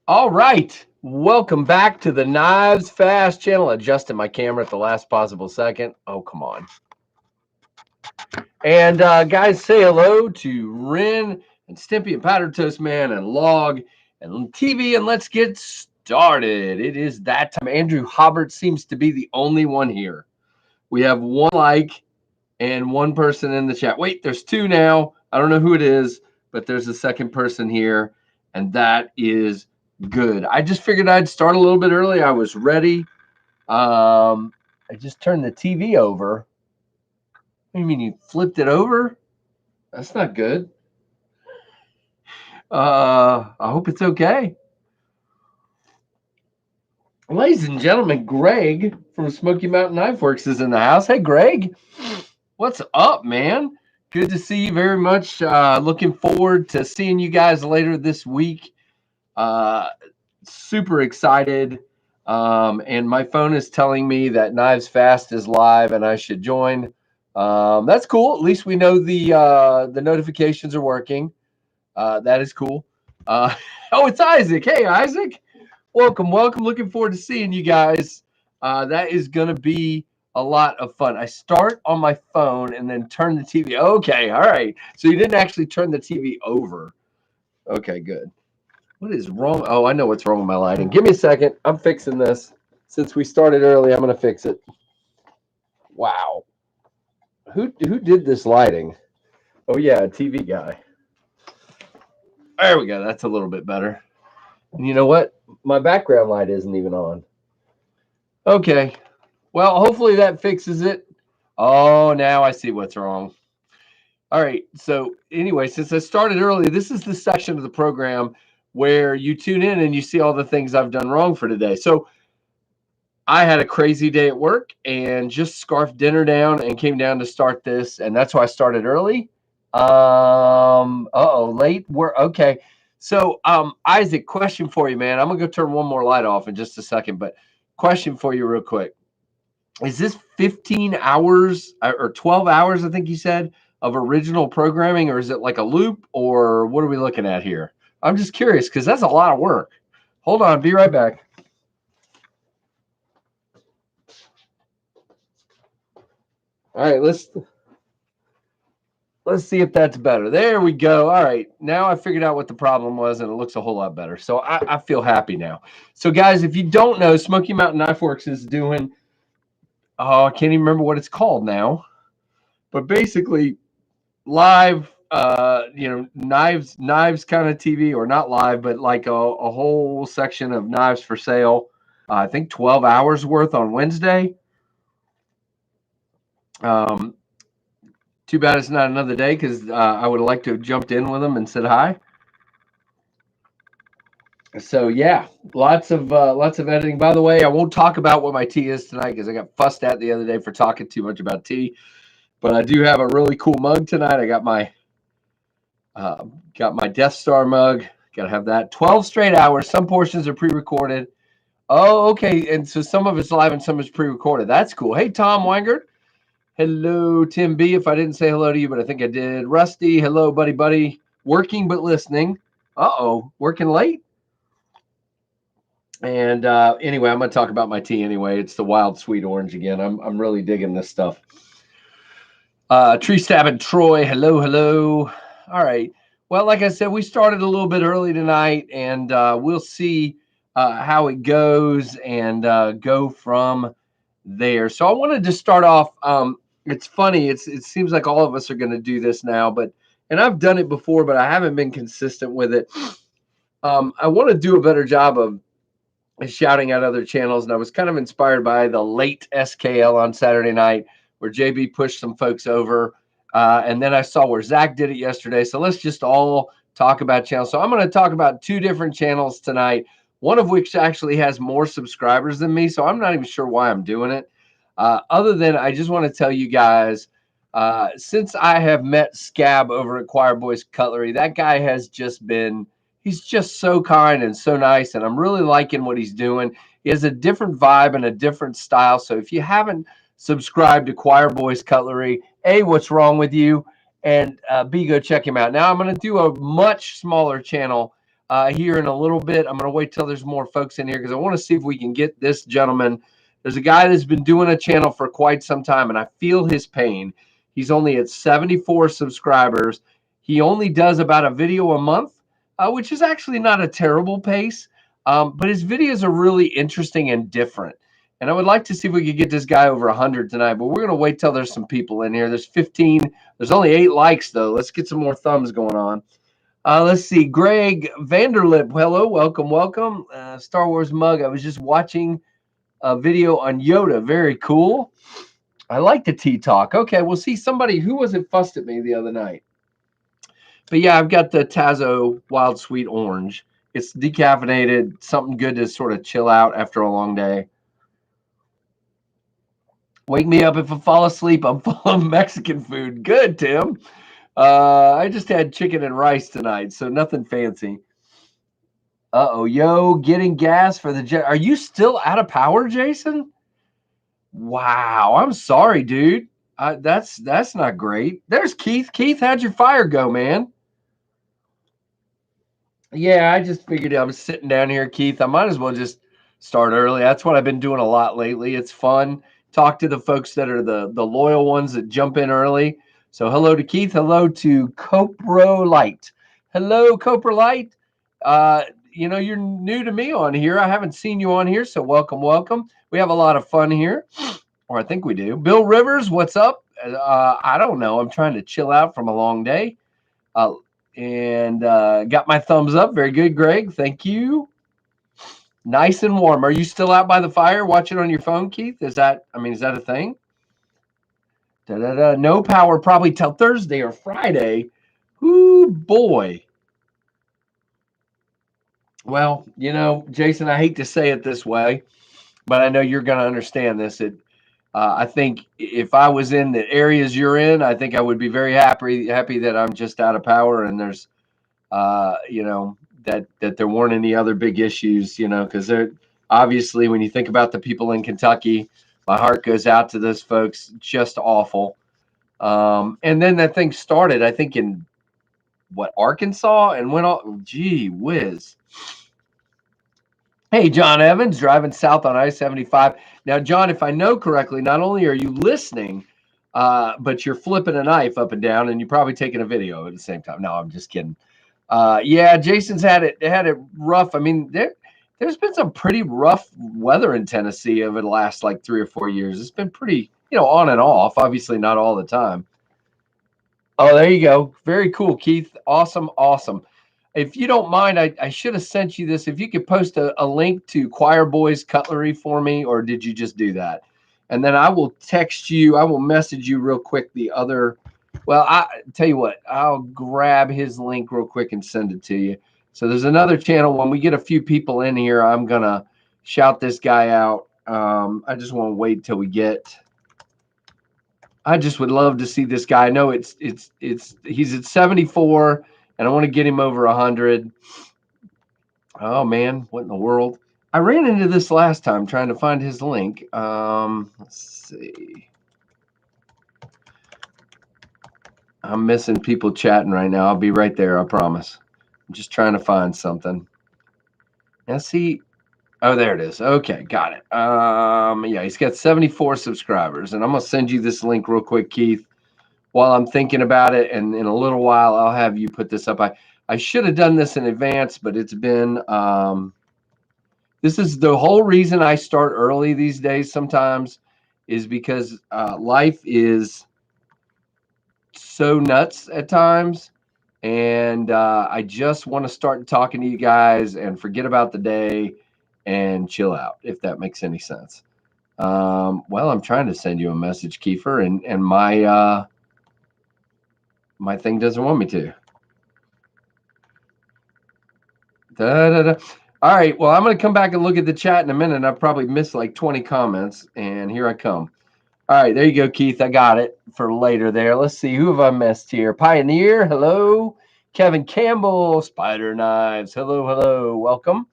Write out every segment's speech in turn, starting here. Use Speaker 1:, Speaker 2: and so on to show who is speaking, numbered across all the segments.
Speaker 1: All right, welcome back to the KnivesFAST channel. Adjusted my camera at the last possible second. Oh, come on. And guys, say hello to Ren and Stimpy and Powder Toast Man and Log and TV, and let's get started. It is that time. Andrew Hobbert seems to be the only one here. We have one like and one person in the chat. Wait, there's two now. I don't know who it is, but there's a second person here, and that is good. I just figured I'd start a little bit early. I was ready. I just turned the TV over. What do you mean you flipped it over? That's not good. I hope it's okay. Ladies and gentlemen, Greg from Smoky Mountain Knife Works is in the house. Hey, Greg. What's up, man? Good to see you very much. Looking forward to seeing you guys later this week. Super excited. And my phone is telling me that KnivesFAST is live and I should join. That's cool. At least we know the notifications are working. That is cool. Oh, it's Isaac. Hey, Isaac. Welcome. Looking forward to seeing you guys. That is going to be a lot of fun. I start on my phone and then turn the TV. Okay. All right. So you didn't actually turn the TV over. Okay, good. What is wrong? Oh, I know what's wrong with my lighting. Give me a second. I'm fixing this. Since we started early, I'm going to fix it. Wow. Who did this lighting? Oh, yeah, a TV guy. There we go. That's a little bit better. And you know what? My background light isn't even on. Okay. Well, hopefully that fixes it. Oh, now I see what's wrong. All right. So anyway, since I started early, this is the section of the program where you tune in and you see all the things I've done wrong for today. So I had a crazy day at work and just scarfed dinner down and came down to start this. And that's why I started early. Late. We're okay. So, Isaac, question for you, man. I'm going to go turn one more light off in just a second, but question for you real quick. Is this 15 hours or 12 hours, I think you said, of original programming, or is it like a loop, or what are we looking at here? I'm just curious because that's a lot of work. Hold on. Be right back. All right, let's see if that's better. There we go. All right. Now I figured out what the problem was, and it looks a whole lot better. So I feel happy now. So, guys, if you don't know, Smoky Mountain Knife Works is doing, I can't even remember what it's called now, but basically live, knives kind of TV, or not live, but like a whole section of knives for sale. I think 12 hours worth on Wednesday. Too bad it's not another day because I would have liked to have jumped in with them and said hi. So yeah, lots of editing. By the way, I won't talk about what my tea is tonight because I got fussed at the other day for talking too much about tea. But I do have a really cool mug tonight. I got my Death Star mug. Got to have that. 12 straight hours. Some portions are pre-recorded. Oh, okay. And so some of it's live and some is pre-recorded. That's cool. Hey, Tom Weingart. Hello, Tim B. If I didn't say hello to you, but I think I did. Rusty, hello, buddy. Working but listening. Uh-oh, working late? And anyway, I'm going to talk about my tea anyway. It's the Wild Sweet Orange again. I'm really digging this stuff. Tree Stabbing Troy, hello. All right. Well, like I said, we started a little bit early tonight, and we'll see how it goes and go from there. So I wanted to start off. It's funny. It seems like all of us are going to do this now, and I've done it before, but I haven't been consistent with it. I want to do a better job of shouting out other channels, and I was kind of inspired by the late SKL on Saturday night where JB pushed some folks over, and then I saw where Zach did it yesterday. So let's just all talk about channels. So I'm going to talk about two different channels tonight, one of which actually has more subscribers than me, so I'm not even sure why I'm doing it. Other than I just want to tell you guys, since I have met Scab over at Choir Boys Cutlery, that guy has just been, he's just so kind and so nice, and I'm really liking what he's doing. He has a different vibe and a different style. So if you haven't subscribed to Choir Boys Cutlery, A, what's wrong with you? And B, go check him out. Now I'm going to do a much smaller channel here in a little bit. I'm going to wait till there's more folks in here because I want to see if we can get this gentleman. There's a guy that's been doing a channel for quite some time, and I feel his pain. He's only at 74 subscribers. He only does about a video a month, which is actually not a terrible pace. But his videos are really interesting and different. And I would like to see if we could get this guy over 100 tonight, but we're going to wait till there's some people in here. There's 15. There's only 8 likes, though. Let's get some more thumbs going on. Let's see. Greg Vanderlip. Hello. Welcome. Welcome. Star Wars mug. I was just watching a video on Yoda. Very cool. I like the tea talk. Okay. We'll see somebody. Who was it fussed at me the other night? But yeah, I've got the Tazo Wild Sweet Orange. It's decaffeinated. Something good to sort of chill out after a long day. Wake me up if I fall asleep. I'm full of Mexican food. Good, Tim. I just had chicken and rice tonight, so nothing fancy. Uh-oh, yo, getting gas for the jet. Are you still out of power, Jason? Wow, I'm sorry, dude. That's not great. There's Keith. Keith, how'd your fire go, man? Yeah, I just figured I was sitting down here, Keith. I might as well just start early. That's what I've been doing a lot lately. It's fun. Talk to the folks that are the loyal ones that jump in early. So hello to Keith. Hello to Copro Light. Hello, Copro Light. You're new to me on here. I haven't seen you on here, so welcome, welcome. We have a lot of fun here, or I think we do. Bill Rivers, what's up? I don't know. I'm trying to chill out from a long day. And got my thumbs up. Very good, Greg. Thank you. Nice and warm. Are you still out by the fire watching on your phone, Keith? Is that a thing? No power probably till Thursday or Friday. Ooh, boy. Well, Jason, I hate to say it this way, but I know you're going to understand this. I think if I was in the areas you're in, I think I would be very happy that I'm just out of power and there's, that there weren't any other big issues, because they're obviously when you think about the people in Kentucky, my heart goes out to those folks. Just awful. And then that thing started, I think, in Arkansas and went on. Gee whiz. Hey, John Evans, driving south on I-75. Now, John, if I know correctly, not only are you listening, but you're flipping a knife up and down, and you're probably taking a video at the same time. No, I'm just kidding. Yeah, Jason's had it rough. I mean, there's been some pretty rough weather in Tennessee over the last like 3 or 4 years. It's been pretty, on and off. Obviously, not all the time. Oh, there you go. Very cool, Keith. Awesome, awesome. If you don't mind, I should have sent you this. If you could post a link to Choir Boys Cutlery for me, or did you just do that? And then I will text you. I will message you real quick the other. Well, I tell you what, I'll grab his link real quick and send it to you. So there's another channel. When we get a few people in here, I'm going to shout this guy out. I just want to wait till we get. I just would love to see this guy. I know he's at 74. And I want to get him over 100. Oh, man. What in the world? I ran into this last time trying to find his link. Let's see. I'm missing people chatting right now. I'll be right there. I promise. I'm just trying to find something. Now, see. Oh, there it is. Okay, got it. Yeah, he's got 74 subscribers. And I'm going to send you this link real quick, Keith, while I'm thinking about it. And in a little while, I'll have you put this up. I should have done this in advance, but it's been, this is the whole reason I start early these days sometimes is because life is so nuts at times. And I just want to start talking to you guys and forget about the day and chill out, if that makes any sense. Well, I'm trying to send you a message, Kiefer, and my thing doesn't want me to. All right. Well, I'm going to come back and look at the chat in a minute. I've probably missed like 20 comments, and here I come. All right. There you go, Keith. I got it for later there. Let's see. Who have I missed here? Pioneer. Hello. Kevin Campbell. Spider Knives. Hello. Hello. Welcome.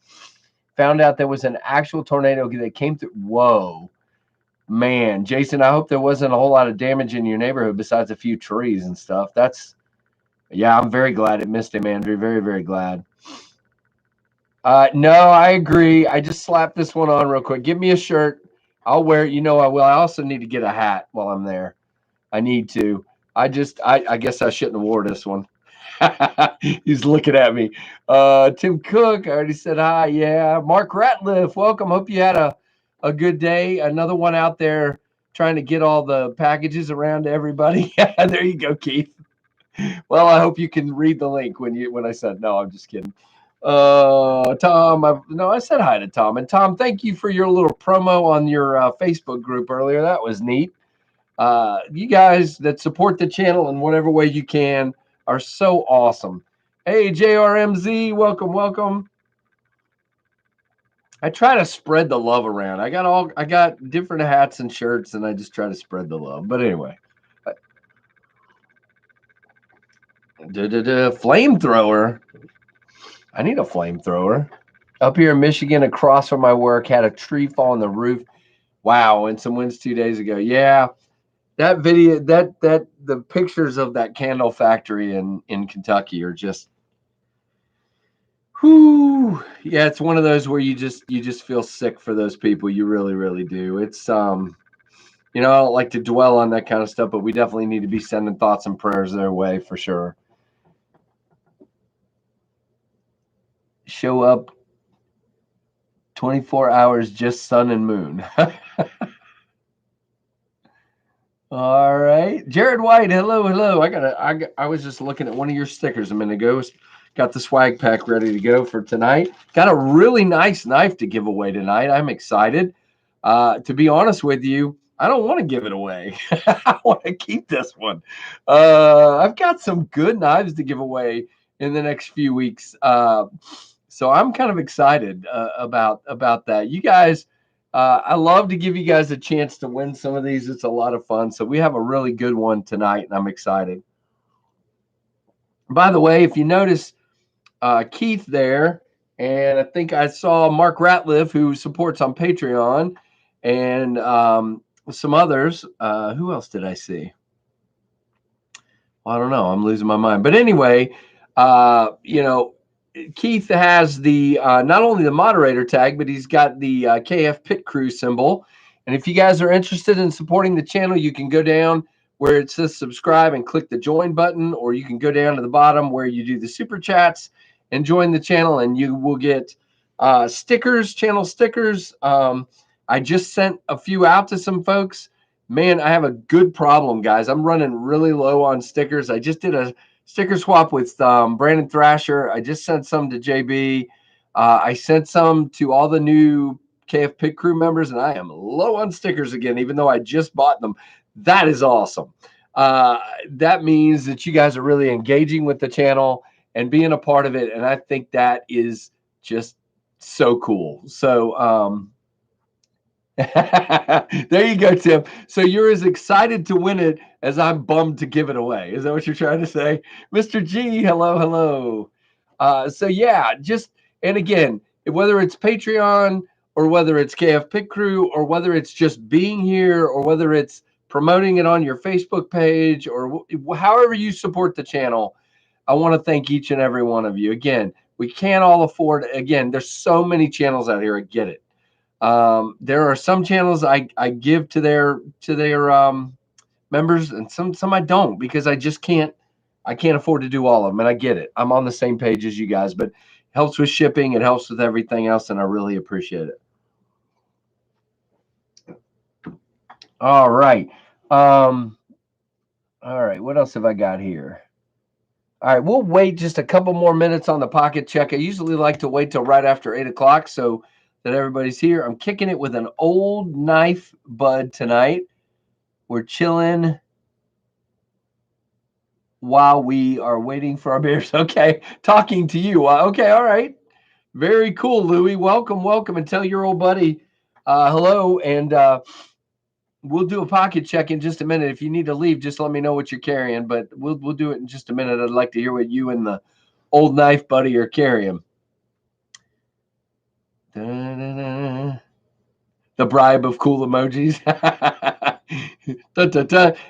Speaker 1: Found out there was an actual tornado that came through. Whoa. Man. Jason, I hope there wasn't a whole lot of damage in your neighborhood besides a few trees and stuff. Yeah, I'm very glad it missed him, Andrew. Very, very glad. No, I agree. I just slapped this one on real quick. Give me a shirt. I'll wear it. You know I will. I also need to get a hat while I'm there. I need to. I guess I shouldn't have wore this one. He's looking at me. Tim Cook, I already said hi. Yeah. Mark Ratliff, welcome. Hope you had a good day. Another one out there trying to get all the packages around to everybody. There you go, Keith. Well, I hope you can read the link when I said no. I'm just kidding. Tom, I said hi to Tom. And Tom, thank you for your little promo on your Facebook group earlier. That was neat. You guys that support the channel in whatever way you can are so awesome. Hey, JRMZ, welcome, welcome. I try to spread the love around. I got different hats and shirts, and I just try to spread the love. But anyway, flamethrower. I need a flamethrower. Up here in Michigan, across from my work, had a tree fall on the roof. Wow, and some winds 2 days ago. Yeah, that video, the pictures of that candle factory in Kentucky are just, whoo. Yeah, it's one of those where you just feel sick for those people. You really, really do. It's I don't like to dwell on that kind of stuff, but we definitely need to be sending thoughts and prayers their way for sure. Show up 24 hours, just sun and moon. All right, Jared White, hello. I was just looking at one of your stickers a minute ago. Got the swag pack ready to go for tonight. Got a really nice knife to give away tonight. I'm excited. To be honest with you, I don't want to give it away. I want to keep this one. I've got some good knives to give away in the next few weeks. So I'm kind of excited about that. You guys, I love to give you guys a chance to win some of these. It's a lot of fun. So we have a really good one tonight, and I'm excited. By the way, if you notice Keith there, and I think I saw Mark Ratliff, who supports on Patreon, and some others. Who else did I see? Well, I don't know. I'm losing my mind. But anyway, Keith has the not only the moderator tag, but he's got the KF Pit Crew symbol. And if you guys are interested in supporting the channel, you can go down where it says subscribe and click the join button, or you can go down to the bottom where you do the super chats and join the channel, and you will get stickers, channel stickers. I just sent a few out to some folks. Man, I have a good problem, guys. I'm running really low on stickers. I just did a sticker swap with Brandon Thrasher. I just sent some to JB. I sent some to all the new KF Pit Crew members, and I am low on stickers again, even though I just bought them. That is awesome. That means that you guys are really engaging with the channel and being a part of it, and I think that is just so cool. So there you go, Tim. So you're as excited to win it as I'm bummed to give it away. Is that what you're trying to say? Mr. G, hello. So yeah, and again, whether it's Patreon or whether it's KF Pit Crew or whether it's just being here or whether it's promoting it on your Facebook page or however you support the channel, I want to thank each and every one of you. Again, we can't all afford, again, there's so many channels out here. I get it. There are some channels I give to their members, and some I don't, because I can't afford to do all of them, and I get it. I'm on the same page as you guys, but it helps with shipping, it helps with everything else, and I really appreciate it. All right. All right, what else have I got here? All right, we'll wait just a couple more minutes on the pocket check. I usually like to wait till right after 8 o'clock so that everybody's here. I'm kicking it with an old knife bud tonight. We're chilling while we are waiting for our beers. Okay, talking to you. Okay, all right. Very cool, Louie. Welcome, and tell your old buddy hello, and we'll do a pocket check in just a minute. If you need to leave, just let me know what you're carrying, but we'll do it in just a minute. I'd like to hear what you and the old knife buddy are carrying. Da-da-da. The bribe of cool emojis.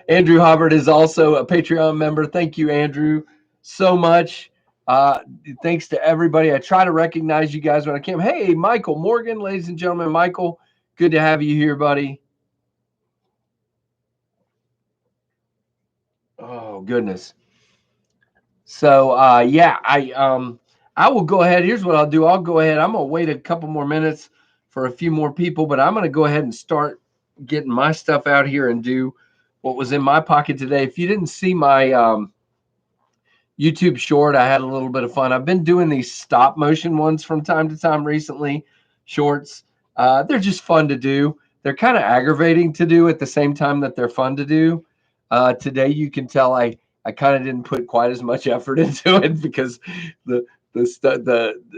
Speaker 1: Andrew Hubbard is also a Patreon member. Thank you, Andrew, so much. Thanks to everybody. I try to recognize you guys when I can. Hey, Michael Morgan, ladies and gentlemen. Michael, good to have you here, buddy. Oh, goodness. So, yeah, I will go ahead. Here's what I'll do. I'll go ahead. I'm going to wait a couple more minutes for a few more people, but I'm going to go ahead and start getting my stuff out here and do what was in my pocket today. If you didn't see my YouTube short, I had a little bit of fun. I've been doing these stop motion ones from time to time recently, shorts. They're just fun to do. They're kind of aggravating to do at the same time that they're fun to do. Today, you can tell I kind of didn't put quite as much effort into it because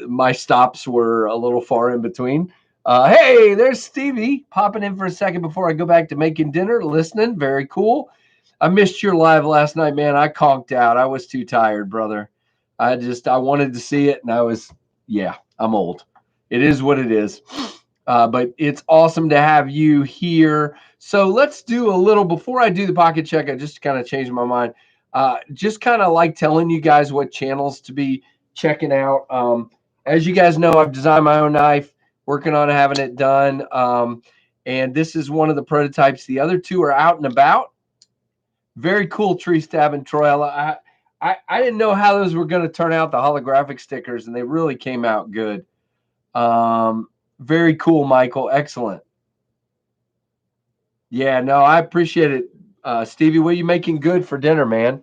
Speaker 1: my stops were a little far in between. Hey, there's Stevie popping in for a second before I go back to making dinner, listening. Very cool. I missed your live last night, man. I conked out. I was too tired, brother. I wanted to see it, and yeah, I'm old. It is what it is. But it's awesome to have you here. So let's do a little, before I do the pocket check, I just kind of changed my mind. Just kind of like telling you guys what channels to be checking out. As you guys know, I've designed my own knife, working on having it done. And this is one of the prototypes. The other two are out and about. Very cool tree stab and Troy. I didn't know how those were going to turn out, the holographic stickers, and they really came out good. Very cool, Michael. Excellent. Yeah, no, I appreciate it. Stevie, what are you making good for dinner, man?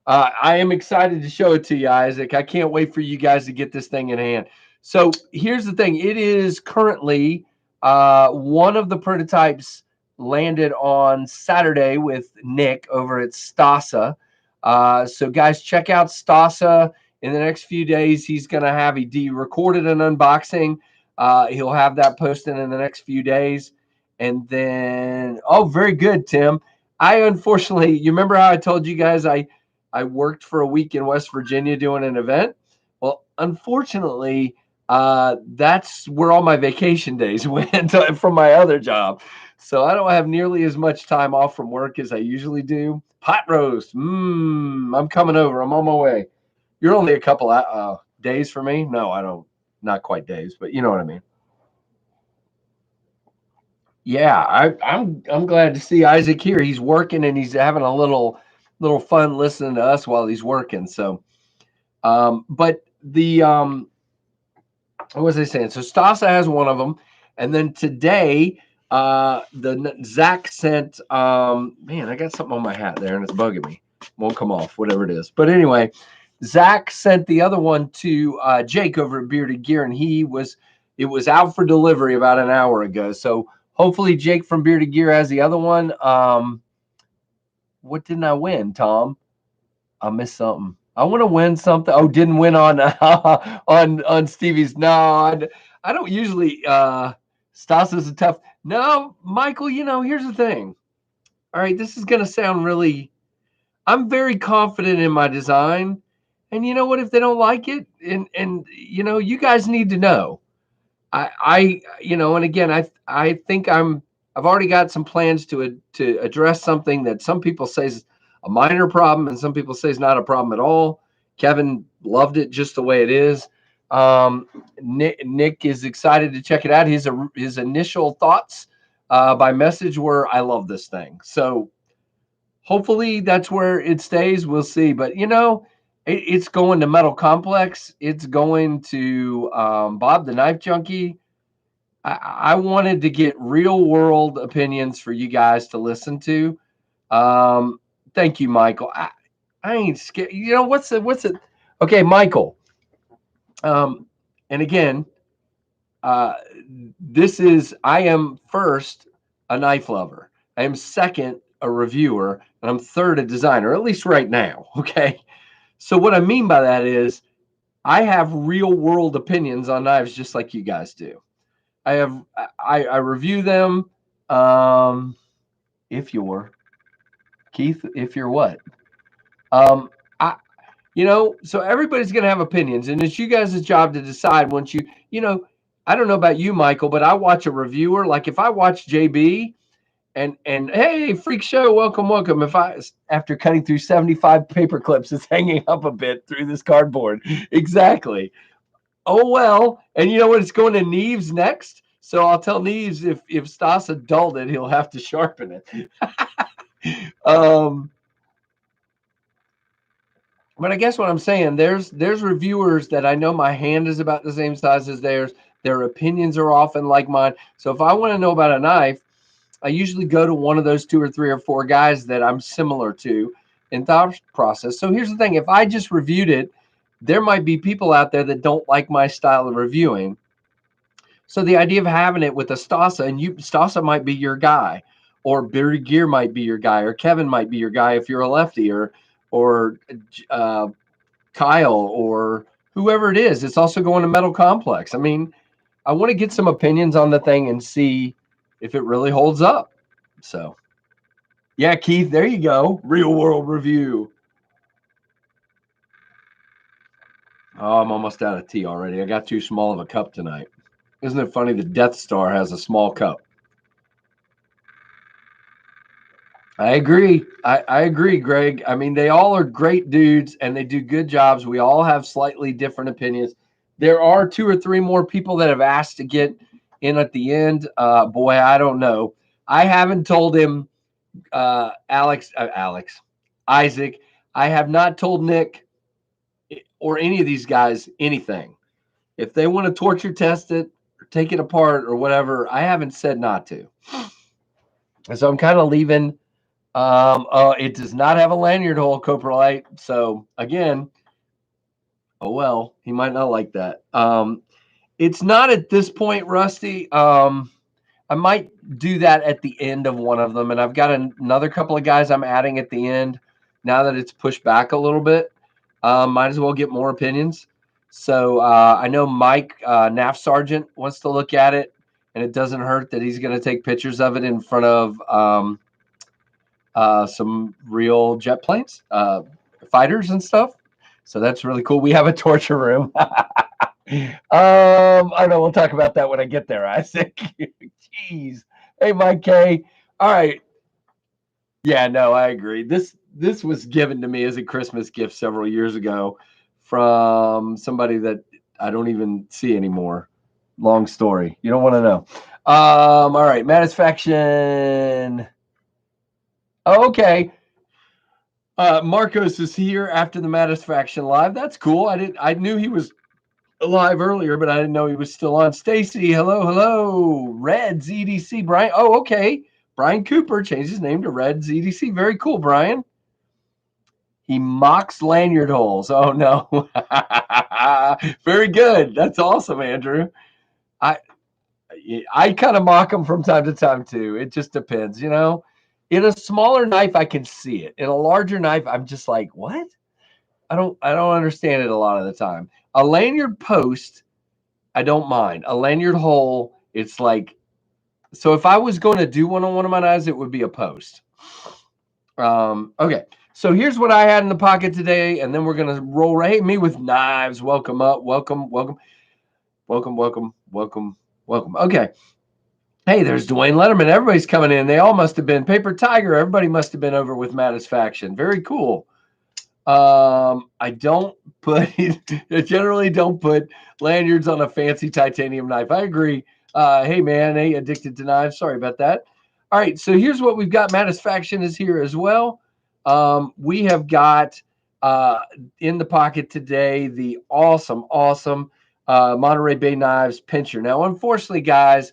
Speaker 1: I am excited to show it to you, Isaac. I can't wait for you guys to get this thing in hand. So here's the thing. It is currently one of the prototypes landed on Saturday with Nick over at Stasa. So guys, check out Stasa. In the next few days, he's going to have recorded an unboxing. He'll have that posted in the next few days. And then, oh, very good, Tim. Unfortunately, you remember how I told you guys I worked for a week in West Virginia doing an event? Well, unfortunately, that's where all my vacation days went from my other job. So I don't have nearly as much time off from work as I usually do. Pot roast. I'm coming over. I'm on my way. You're only a couple days for me. No, I don't. Not quite days, but you know what I mean. Yeah, I'm glad to see Isaac here. He's working and he's having a little fun listening to us while he's working. So, but what was I saying? So Stasa has one of them, and then today, Zach sent. Man, I got something on my hat there, and it's bugging me. Won't come off, whatever it is. But anyway, Zach sent the other one to Jake over at Bearded Gear, and it was out for delivery about an hour ago. So hopefully Jake from Bearded Gear has the other one. What didn't I win, Tom? I missed something. I want to win something. Oh, didn't win on on Stevie's. No, I don't usually. Stas is a tough. No, Michael. Here's the thing. All right, this is gonna sound really. I'm very confident in my design, and you know what? If they don't like it, and you guys need to know. And again, I think I've already got some plans to address something that some people say is a minor problem and some people say is not a problem at all. Kevin loved it just the way it is. Nick is excited to check it out. His initial thoughts by message were, "I love this thing." So hopefully that's where it stays. We'll see. But it's going to Metal Complex. It's going to Bob the Knife Junkie. I wanted to get real world opinions for you guys to listen to. Thank you, Michael. I ain't scared. What's it? Okay, Michael. And again, I am first a knife lover. I am second a reviewer, and I'm third a designer, at least right now. Okay. So what I mean by that is I have real world opinions on knives just like you guys do. I review them. If you're Keith, if you're what? So everybody's going to have opinions, and it's you guys' job to decide once I don't know about you, Michael, but I watch a reviewer. Like if I watch JB And hey, freak show, welcome. If I, after cutting through 75 paper clips, it's hanging up a bit through this cardboard. Exactly. Oh well. And you know what? It's going to Knives next. So I'll tell Knives if Stasa dulled it, he'll have to sharpen it. But I guess what I'm saying, there's reviewers that I know my hand is about the same size as theirs. Their opinions are often like mine. So if I want to know about a knife, I usually go to one of those 2 or 3 or 4 guys that I'm similar to in thought process. So here's the thing. If I just reviewed it, there might be people out there that don't like my style of reviewing. So the idea of having it with a Stasa, and Stasa might be your guy, or Bearded Gear might be your guy, or Kevin might be your guy if you're a lefty, or Kyle, or whoever it is. It's also going to Metal Complex. I mean, I want to get some opinions on the thing and see if it really holds up. So, yeah, Keith, there you go. Real world review. Oh, I'm almost out of tea already. I got too small of a cup tonight. Isn't it funny? The Death Star has a small cup. I agree. I agree, Greg. I mean, they all are great dudes and they do good jobs. We all have slightly different opinions. There are 2 or 3 more people that have asked to get in at the end. Boy, I don't know. I haven't told him, Isaac. I have not told Nick or any of these guys anything. If they want to torture test it or take it apart or whatever, I haven't said not to. And so I'm kind of leaving. It does not have a lanyard hole, Coprolite. So again, oh well, he might not like that. It's not at this point, Rusty. I might do that at the end of one of them, and I've got another couple of guys I'm adding at the end. Now that it's pushed back a little bit, might as well get more opinions. So I know Mike NAF Sergeant wants to look at it, and it doesn't hurt that he's going to take pictures of it in front of some real jet planes, fighters and stuff. So that's really cool. We have a torture room. I don't know. We'll talk about that when I get there, Isaac. Jeez. Hey, Mike K. All right. Yeah, no, I agree. This was given to me as a Christmas gift several years ago from somebody that I don't even see anymore. Long story. You don't want to know. All right. Matisfaction. Oh, okay. Marcos is here after the Matisfaction live. That's cool. I knew he was live earlier, but I didn't know he was still on. Stacy, hello. Reds EDC. Brian. Oh, okay. Brian Cooper changed his name to Reds EDC. Very cool, Brian. He mocks lanyard holes. Oh no. Very good. That's awesome, Andrew. I kind of mock them from time to time too. It just depends, you know. In a smaller knife, I can see it. In a larger knife, I'm just like, what? I don't understand it a lot of the time. A lanyard post, I don't mind. A lanyard hole, it's like, so if I was going to do one on one of my knives, it would be a post. Okay. So here's what I had in the pocket today, and then we're gonna roll right. Hey, me with knives. Welcome up. Welcome. Okay. Hey, there's Dwayne Letterman. Everybody's coming in. They all must have been Paper Tiger. Everybody must have been over with Matisfaction. Very cool. I don't put I generally don't put lanyards on a fancy titanium knife. I agree. Hey man, hey, addicted to knives. Sorry about that. All right, so here's what we've got. Matisfaction is here as well. We have got in the pocket today the awesome Monterey Bay Knives pincher. Now, unfortunately, guys,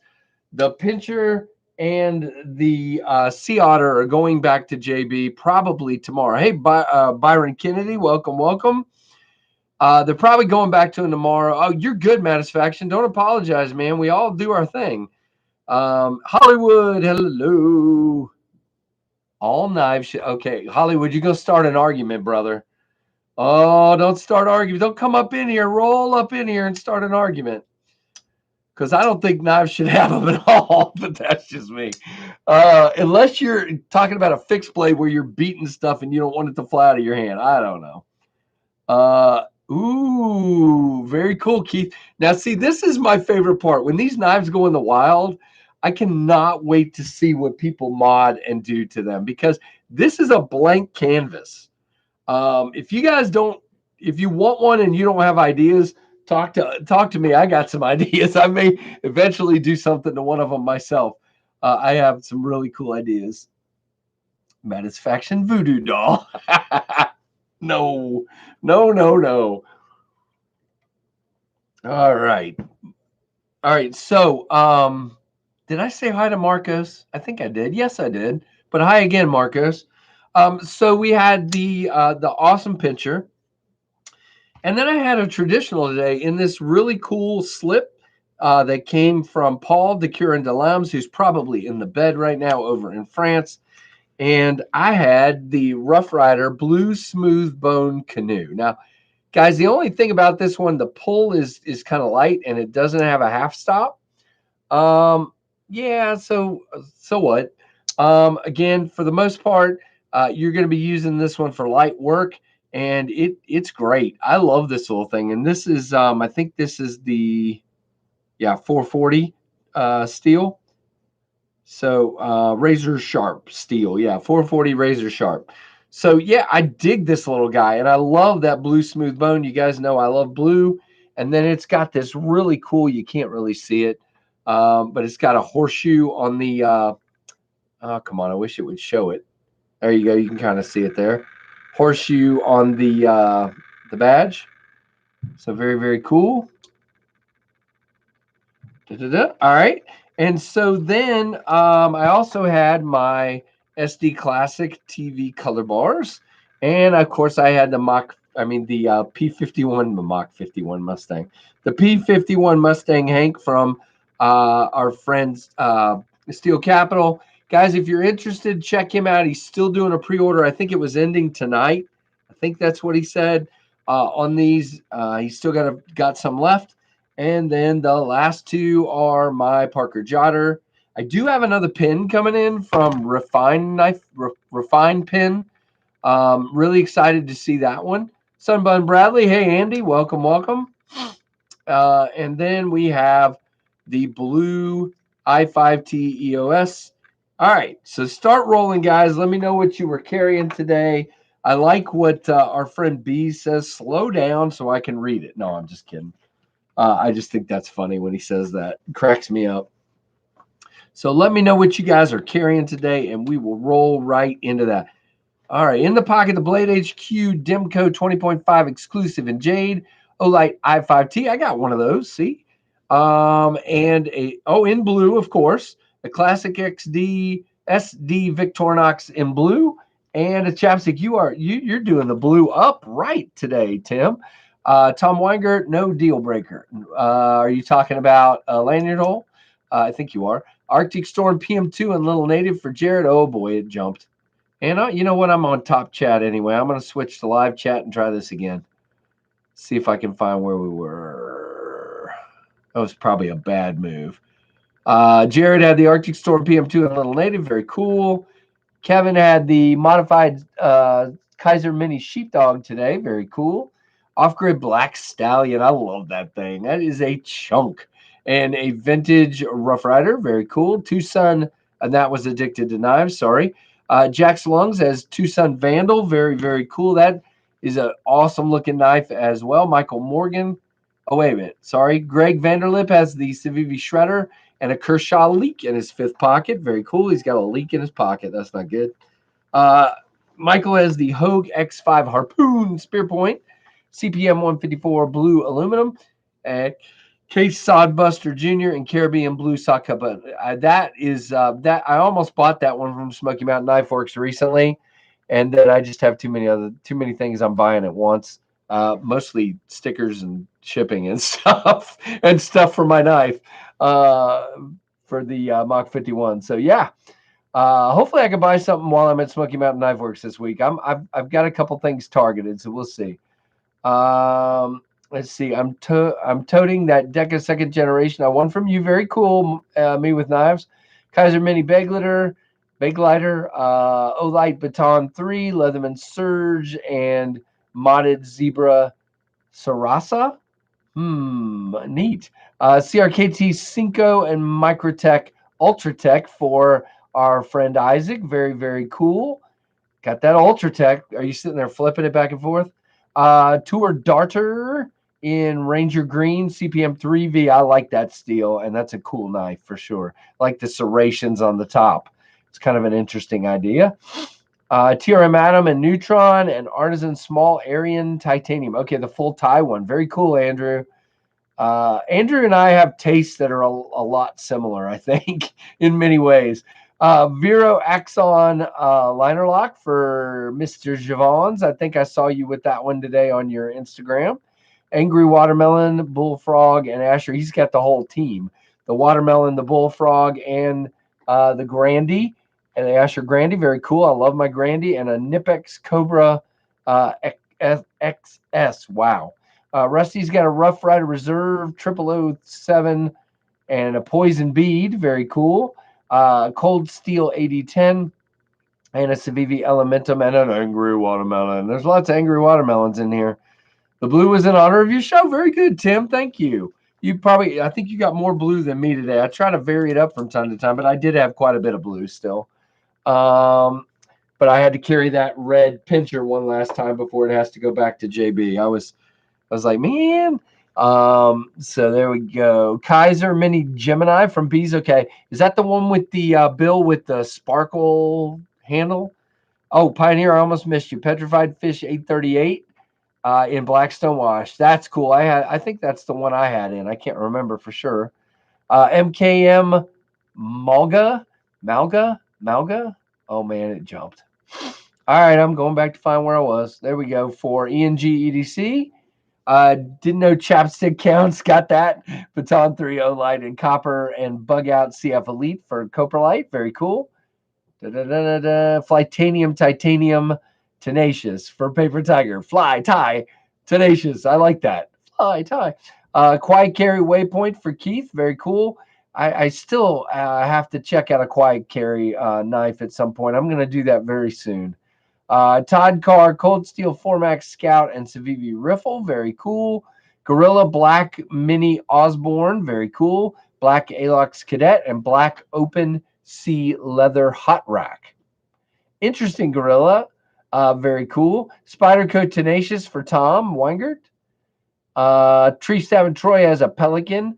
Speaker 1: the pincher and the Sea Otter are going back to JB probably tomorrow. Hey, Byron Kennedy, welcome. They're probably going back to him tomorrow. Oh, you're good, Matisfaction. Don't apologize, man. We all do our thing. Hollywood, hello. All knives. Okay, Hollywood, you're going to start an argument, brother. Oh, don't start arguing. Don't come up in here. Roll up in here and start an argument. Because I don't think knives should have them at all, but that's just me. Unless you're talking about a fixed blade where you're beating stuff and you don't want it to fly out of your hand. I don't know. Ooh, very cool, Keith. Now, see, this is my favorite part. When these knives go in the wild, I cannot wait to see what people mod and do to them, because this is a blank canvas. If you guys don't, if you want one and you don't have ideas, talk to me. I got some ideas. I may eventually do something to one of them myself. I have some really cool ideas. Satisfaction voodoo doll. No, no, no, no. All right. All right. So, did I say hi to Marcos? I think I did. Yes, I did. But hi again, Marcos. So we had the awesome pincher. And then I had a traditional today in this really cool slip that came from Paul de Curin de Lams, who's probably in the bed right now over in France. And I had the Rough Rider Blue Smooth Bone Canoe. Now, guys, the only thing about this one, the pull is kind of light and it doesn't have a half stop. Yeah, so what? Again, for the most part, you're going to be using this one for light work, and it's great. I love this little thing, and this is I think this is the 440 steel. So razor sharp steel, 440 razor sharp. So yeah, I dig this little guy, and I love that blue smooth bone. You guys know I love blue, and then it's got this really cool. You can't really see it, but it's got a horseshoe on the. Oh, come on! I wish it would show it. There you go. You can kind of see it there. Horseshoe on the badge. So very, very cool. All right. And so then I also had my SD Classic TV color bars. And of course, I had the P51, the Mach 51 Mustang. The P51 Mustang Hank from our friends Steel Capital. Guys, if you're interested, check him out. He's still doing a pre-order. I think it was ending tonight. I think that's what he said on these. He's still got some left. And then the last two are my Parker Jotter. I do have another pin coming in from Refined Pin. Really excited to see that one. Sunbun Bradley. Hey, Andy. Welcome, welcome. And then we have the blue i5T EOS. All right, so start rolling, guys. Let me know what you were carrying today. I like what our friend B says. Slow down so I can read it. No, I'm just kidding. I just think that's funny when he says that. It cracks me up. So let me know what you guys are carrying today, and we will roll right into that. All right, in the pocket, the Blade HQ Demco 20.5 exclusive in Jade. Olight i5T. I got one of those, see? And in blue, of course, the Classic SD Victorinox in blue, and a chapstick. You're doing the blue up right today, Tim. Tom Weingart, no deal breaker. Are you talking about a lanyard hole? I think you are. Arctic Storm PM2 and Little Native for Jared. Oh boy, it jumped. And you know what? I'm on top chat anyway. I'm going to switch to live chat and try this again. See if I can find where we were. That was probably a bad move. Jared had the Arctic Storm PM2 and Little Native. Very cool. Kevin had the modified Kaiser Mini Sheepdog today. Very cool. Off-grid Black Stallion. I love that thing. That is a chunk. And a vintage Rough Rider. Very cool. Tucson, and that was Addicted to Knives. Sorry. Jack's Lungs as Tucson Vandal. Very, very cool. That is an awesome looking knife as well. Michael Morgan. Oh, wait a minute. Sorry. Greg Vanderlip has the Civivi Shredder and a Kershaw leak in his fifth pocket. Very cool. He's got a leak in his pocket. That's not good. Michael has the Hogue X5 Harpoon Spear Point, CPM 154 blue aluminum, and Case Sodbuster Jr. and Caribbean Blue Sock Cup. That I almost bought that one from Smoky Mountain Knife Works recently, and then I just have too many things I'm buying at once. Mostly stickers and shipping and stuff, and stuff for my knife for the Mach 51. So yeah, hopefully I can buy something while I'm at Smoky Mountain Knife Works this week. I've got a couple things targeted, so we'll see. Let's see. I'm toting that Deca second generation. I won from you. Very cool. Me with knives. Kaiser Mini Baglighter, Olight Baton 3, Leatherman Surge, and modded Zebra Sarasa. Neat. CRKT Cinco and Microtech Ultratech for our friend Isaac. Very, very cool. Got that Ultratech. Are you sitting there flipping it back and forth? Tour Darter in Ranger Green, CPM 3V. I like that steel, and that's a cool knife for sure. I like the serrations on the top. It's kind of an interesting idea. TRM Atom and Neutron and Artisan Small Aryan Titanium. Okay, the full tie one. Very cool, Andrew. Andrew and I have tastes that are a lot similar, I think, in many ways. Vero Axon liner lock for Mr. Javons. I think I saw you with that one today on your Instagram. Angry Watermelon, Bullfrog, and Asher. He's got the whole team. The Watermelon, the Bullfrog, and the Grandy. And the Asher Grandy. Very cool. I love my Grandy. And a Nipex Cobra XS. Wow. Rusty's got a Rough Rider Reserve 0007 and a Poison Bead. Very cool. Cold Steel 8010 and a Civivi Elementum and an Angry Watermelon. There's lots of Angry Watermelons in here. The blue was in honor of your show. Very good, Tim. Thank you. I think you got more blue than me today. I try to vary it up from time to time, but I did have quite a bit of blue still. But I had to carry that red pincher one last time before it has to go back to JB. I was like, man. So there we go. Kaiser Mini Gemini from Bees. Okay. Is that the one with the bill with the sparkle handle? Oh, Pioneer, I almost missed you. Petrified Fish 838 in Blackstone Wash. That's cool. I think that's the one I had in. I can't remember for sure. MKM Malga. Oh man, it jumped. All right, I'm going back to find where I was. There we go for ENG EDC. Didn't know chapstick counts. Got that. Baton 3.0 light in copper and bug out CF Elite for Coprolite. Very cool. Flytanium Titanium Tenacious for Paper Tiger. Fly tie Tenacious. I like that. Fly tie. Quiet Carry Waypoint for Keith. Very cool. I still have to check out a Quiet Carry knife at some point. I'm going to do that very soon. Todd Carr, Cold Steel Formax Scout and Civivi Riffle. Very cool. Gorilla Black Mini Osborne. Very cool. Black Alox Cadet and Black Open Sea Leather Hot Rack. Interesting Gorilla. Very cool. Spyderco Tenacious for Tom Weingart. Tree Stab Troy has a Pelican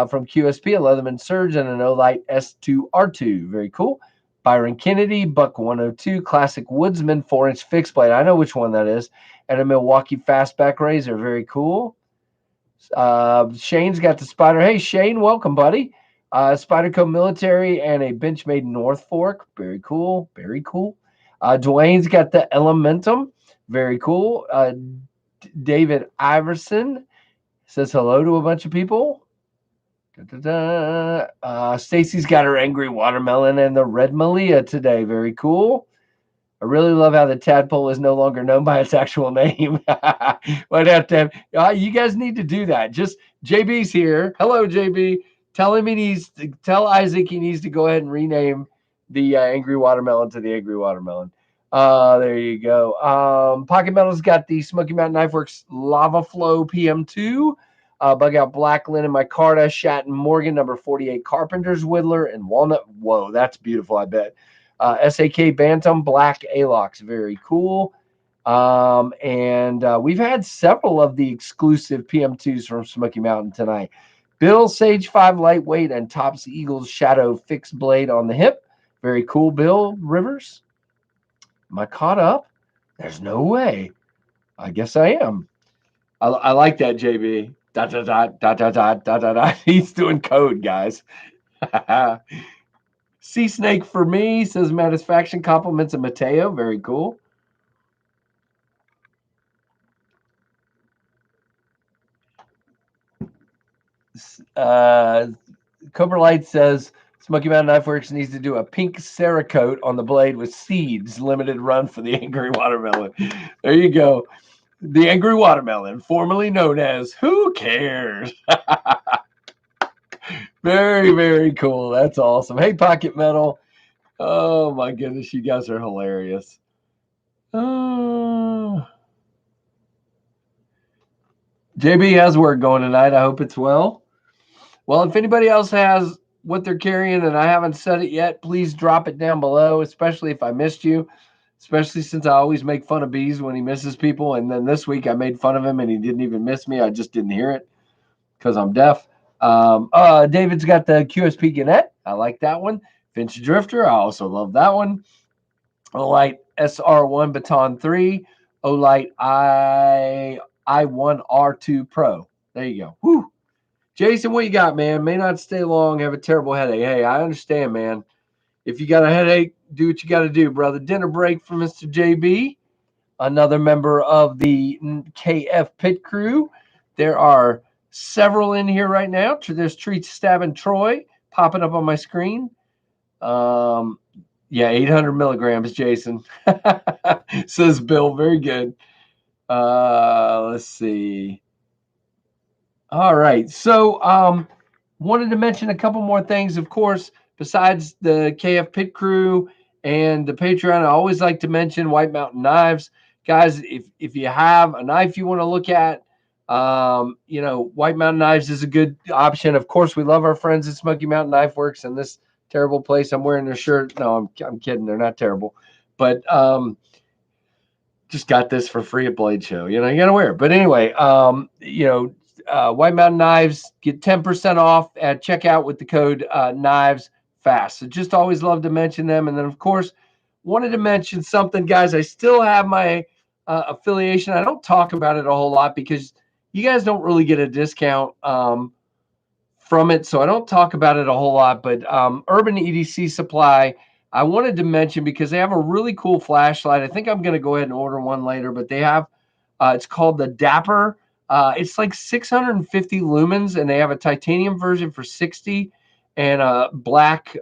Speaker 1: from QSP, a Leatherman Surge, and an Olight S2R2. Very cool. Byron Kennedy, Buck 102, Classic Woodsman 4-inch fixed blade. I know which one that is. And a Milwaukee Fastback Razor. Very cool. Shane's got the Spider. Hey, Shane, welcome, buddy. Spyderco Military and a Benchmade North Fork. Very cool. Very cool. Dwayne's got the Elementum. Very cool. David Iverson says hello to a bunch of people. Stacy's got her Angry Watermelon and the Red Malia today. Very cool. I really love how the tadpole is no longer known by its actual name. Might have to have, you guys need to do that. Just JB's here. Hello, JB. Tell Isaac he needs to go ahead and rename the Angry Watermelon to the Angry Watermelon. There you go. Pocket Metal's got the Smoky Mountain Knife Works Lava Flow PM2. Bug Out Black Linen Micarta, Shatton Morgan, number 48 Carpenter's Whittler, and Walnut. Whoa, that's beautiful, I bet. SAK Bantam Black Alox. Very cool. And we've had several of the exclusive PM2s from Smoky Mountain tonight. Bill Sage 5 Lightweight and Tops Eagles Shadow Fixed Blade on the hip. Very cool, Bill Rivers. Am I caught up? There's no way. I guess I am. I like that, JB. ... He's doing code, guys. Sea Snake for me, says Matisfaction. Compliments of Mateo. Very cool. Cobra Light says Smoky Mountain Knife Works needs to do a pink Cerakote on the blade with seeds. Limited run for the Angry Watermelon. There you go. The Angry Watermelon, formerly known as Who Cares? Very, very cool. That's awesome. Hey, Pocket Metal. Oh, my goodness. You guys are hilarious. JB, how's work going tonight? I hope it's well. Well, if anybody else has what they're carrying and I haven't said it yet, please drop it down below, especially if I missed you, especially since I always make fun of Bees when he misses people. And then this week I made fun of him and he didn't even miss me. I just didn't hear it because I'm deaf. David's got the QSP Gannett. I like that one. Finch Drifter. I also love that one. Olight SR1 Baton 3. Olight I1R2 Pro. There you go. Woo. Jason, what you got, man? May not stay long, have a terrible headache. Hey, I understand, man. If you got a headache, do what you got to do, brother. Dinner break for Mr. JB, another member of the KF Pit Crew. There are several in here right now. There's Treats Stabbing Troy popping up on my screen. Yeah, 800 milligrams, Jason. Says Bill. Very good. Let's see. All right. So wanted to mention a couple more things. Of course, besides the KF Pit Crew and the Patreon, I always like to mention White Mountain Knives. Guys, if you have a knife you want to look at, White Mountain Knives is a good option. Of course, we love our friends at Smoky Mountain Knife Works and this terrible place. I'm wearing their shirt. No, I'm kidding. They're not terrible. But just got this for free at Blade Show. You got to wear it. But anyway, White Mountain Knives, get 10% off at checkout with the code KnivesFAST. So just always love to mention them. And then, of course, wanted to mention something, guys. I still have my affiliation. I don't talk about it a whole lot because you guys don't really get a discount from it. So I don't talk about it a whole lot. But Urban EDC Supply, I wanted to mention because they have a really cool flashlight. I think I'm going to go ahead and order one later. But they have, it's called the Dapper. It's like 650 lumens, and they have a titanium version for 60 and a black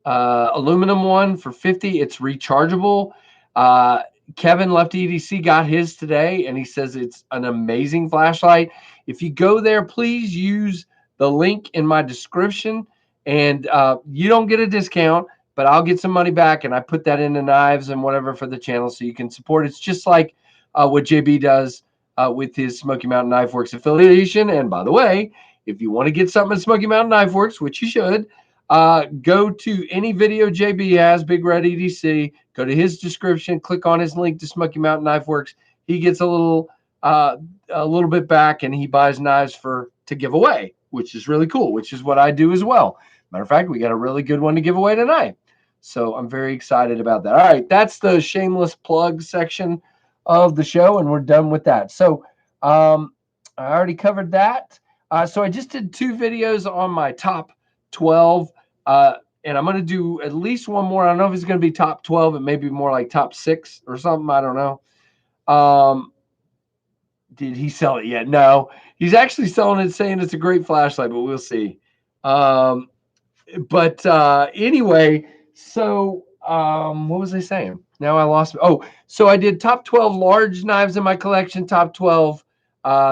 Speaker 1: aluminum one for 50. It's rechargeable. Kevin Left EDC got his today, and he says it's an amazing flashlight. If you go there, please use the link in my description, and you don't get a discount, but I'll get some money back, and I put that into knives and whatever for the channel so you can support. It's just like what JB does with his Smoky Mountain Knife Works affiliation. And by the way, if you want to get something at Smoky Mountain Knife Works, which you should, go to any video JB has, Big Red EDC, go to his description, click on his link to Smoky Mountain Knife Works. He gets a little bit back, and he buys knives to give away, which is really cool, which is what I do as well. Matter of fact, we got a really good one to give away tonight. So I'm very excited about that. All right, that's the shameless plug section of the show, and we're done with that. So I already covered that. So I just did 2 videos on my top 12, and I'm going to do at least one more. I don't know if it's going to be top 12. It may be more like top 6 or something. I don't know. Did he sell it yet? No, he's actually selling it, saying it's a great flashlight, but we'll see. Anyway, so what was I saying? Now I lost. Oh, so I did top 12 large knives in my collection, top 12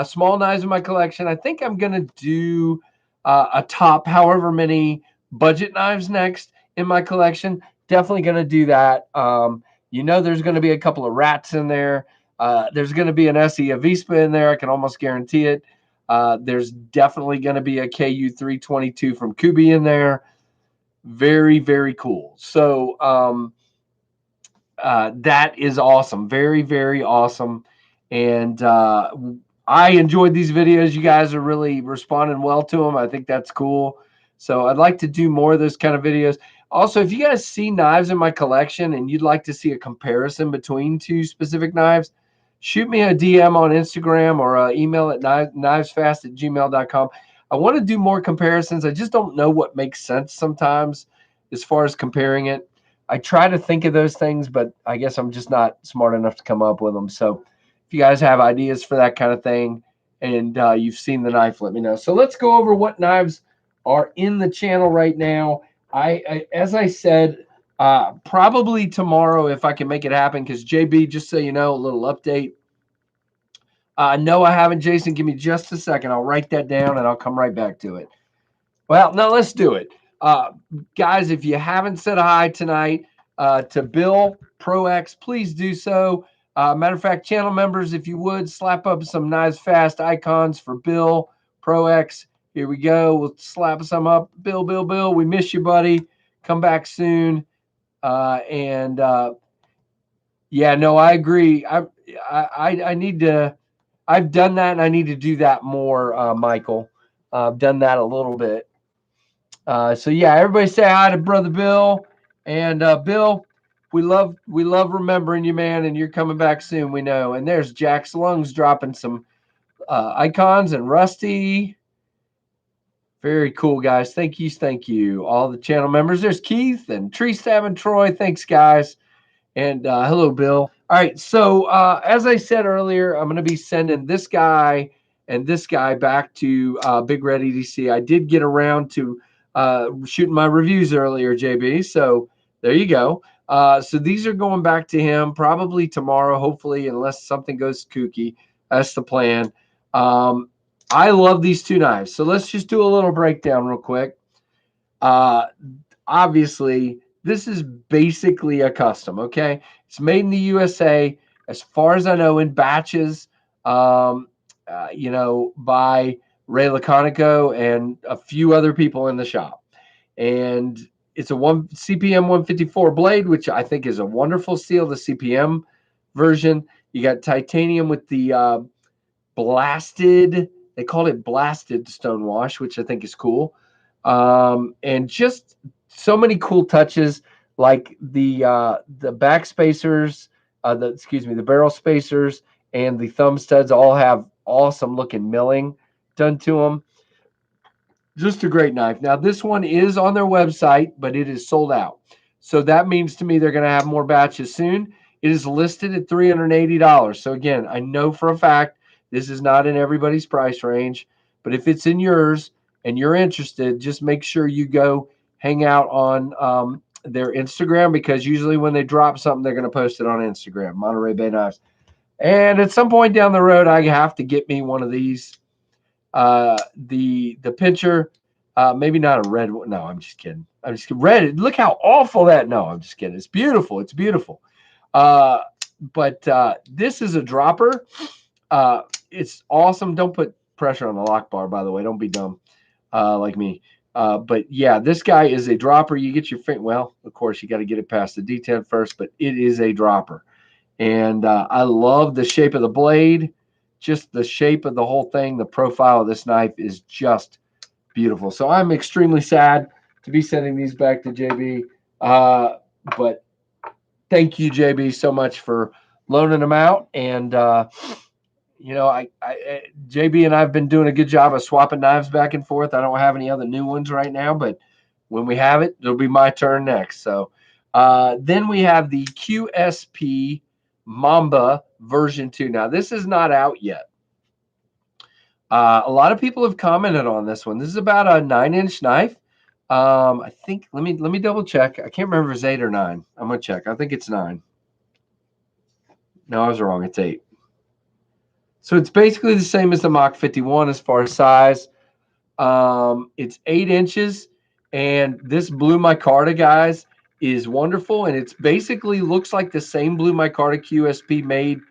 Speaker 1: small knives in my collection. I think I'm going to do a top however many budget knives next in my collection. Definitely going to do that. There's going to be a couple of rats in there. There's going to be an SE Avispa in there. I can almost guarantee it. There's definitely going to be a KU 322 from Kubi in there. Very, very cool. So that is awesome. Very, very awesome. And I enjoyed these videos. You guys are really responding well to them. I think that's cool. So I'd like to do more of those kind of videos. Also, if you guys see knives in my collection and you'd like to see a comparison between 2 specific knives, shoot me a DM on Instagram or email at knivesfast@gmail.com. I want to do more comparisons. I just don't know what makes sense sometimes as far as comparing it. I try to think of those things, but I guess I'm just not smart enough to come up with them. So if you guys have ideas for that kind of thing and you've seen the knife, let me know. So let's go over what knives are in the channel right now. As I said, probably tomorrow if I can make it happen, because JB, just so you know, a little update. No, I haven't, Jason. Give me just a second. I'll write that down and I'll come right back to it. Well, no, let's do it. Guys, if you haven't said hi tonight to Bill Pro X, please do so. Matter of fact, channel members, if you would, slap up some KnivesFAST icons for Bill Pro X. Here we go. We'll slap some up. Bill, we miss you, buddy. Come back soon. Yeah, no, I agree. I need to. I've done that, and I need to do that more, Michael. I've done that a little bit. So yeah, everybody say hi to Brother Bill. And Bill, we love remembering you, man. And you're coming back soon, we know. And there's Jack's Lungs dropping some icons, and Rusty. Very cool, guys. Thank you. All the channel members. There's Keith and Tree Stab and Troy. Thanks, guys. And hello, Bill. All right. So as I said earlier, I'm going to be sending this guy and this guy back to Big Red EDC. I did get around to shooting my reviews earlier, JB. So there you go. So these are going back to him probably tomorrow, hopefully, unless something goes kooky. That's the plan. I love these two knives. So let's just do a little breakdown real quick. Obviously, this is basically a custom, okay? It's made in the USA, as far as I know, in batches, by Ray Laconico and a few other people in the shop. And it's a CPM 154 blade, which I think is a wonderful steel, the CPM version. You got titanium with the blasted, they called it blasted stonewash, which I think is cool. And just so many cool touches, like the back spacers, the barrel spacers and the thumb studs all have awesome looking milling done to them. Just a great knife. Now this one is on their website, but it is sold out. So that means to me they're going to have more batches soon. It is listed at $380. So again, I know for a fact this is not in everybody's price range, but if it's in yours and you're interested, just make sure you go hang out on their Instagram, because usually when they drop something, they're going to post it on Instagram, Monterey Bay Knives. And at some point down the road, I have to get me one of these. The pincher, maybe not a red one. No, I'm just kidding. Red. Look how awful that. No, I'm just kidding. It's beautiful. It's beautiful. But this is a dropper. It's awesome. Don't put pressure on the lock bar, by the way. Don't be dumb like me. But yeah, this guy is a dropper. You get your finger. Well, of course, you got to get it past the detent first, but it is a dropper. And I love the shape of the blade. Just the shape of the whole thing. The profile of this knife is just beautiful. So I'm extremely sad to be sending these back to JB. But thank you, JB, so much for loaning them out. And, JB and I've been doing a good job of swapping knives back and forth. I don't have any other new ones right now, but when we have it, it'll be my turn next. So then we have the Qsp Mamba Version 2. Now, this is not out yet. A lot of people have commented on this one. This is about a 9-inch knife. I think, let me double check. I can't remember if it's 8 or 9. I'm going to check. I think it's 9. No, I was wrong. It's 8. So it's basically the same as the Mach 51 as far as size. It's 8 inches, and this blue micarta, guys, is wonderful, and it's basically looks like the same blue micarta QSP made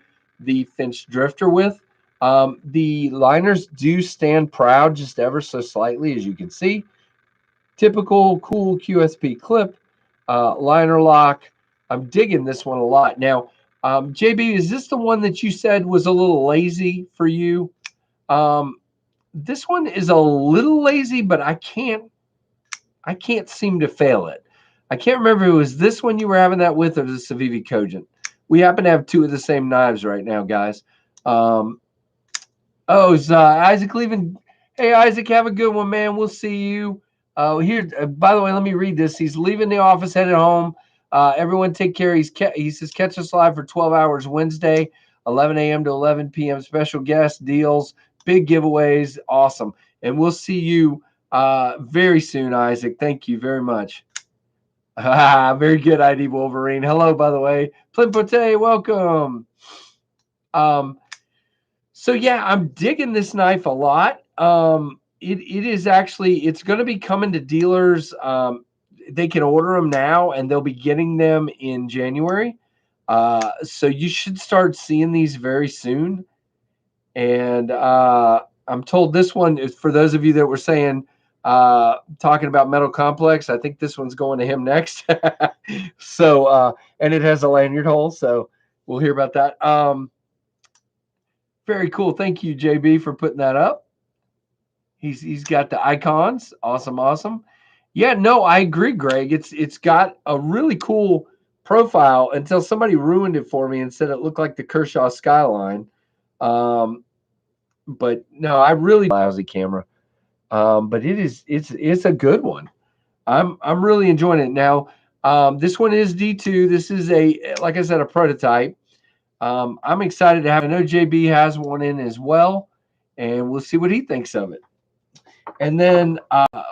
Speaker 1: the Finch Drifter with. The liners do stand proud just ever so slightly, as you can see. Typical cool QSP clip, liner lock. I'm digging this one a lot. Now, JB, is this the one that you said was a little lazy for you? This one is a little lazy, but I can't seem to fail it. I can't remember if it was this one you were having that with or the Civivi Cogent. We happen to have two of the same knives right now, guys. It's Isaac leaving. Hey, Isaac, have a good one, man. We'll see you. Here, by the way, let me read this. He's leaving the office, headed home. Everyone take care. He says, catch us live for 12 hours Wednesday, 11 a.m. to 11 p.m. Special guest deals, big giveaways. Awesome. And we'll see you very soon, Isaac. Thank you very much. Very good, ID Wolverine. Hello, by the way. Plimpote, welcome. So yeah, I'm digging this knife a lot. It is actually, it's going to be coming to dealers. They can order them now, and they'll be getting them in January. So you should start seeing these very soon. And I'm told this one is for those of you that were saying, talking about Metal Complex. I think this one's going to him next. So, and it has a lanyard hole, so we'll hear about that. Very cool. Thank you, JB, for putting that up. He's got the icons. Awesome, awesome. Yeah, no, I agree, Greg. It's got a really cool profile until somebody ruined it for me and said it looked like the Kershaw skyline. But no, I really lousy camera. But it's a good one. I'm really enjoying it now. This one is D2. This is like I said, a prototype. I'm excited to have. I know JB has one in as well, and we'll see what he thinks of it. And then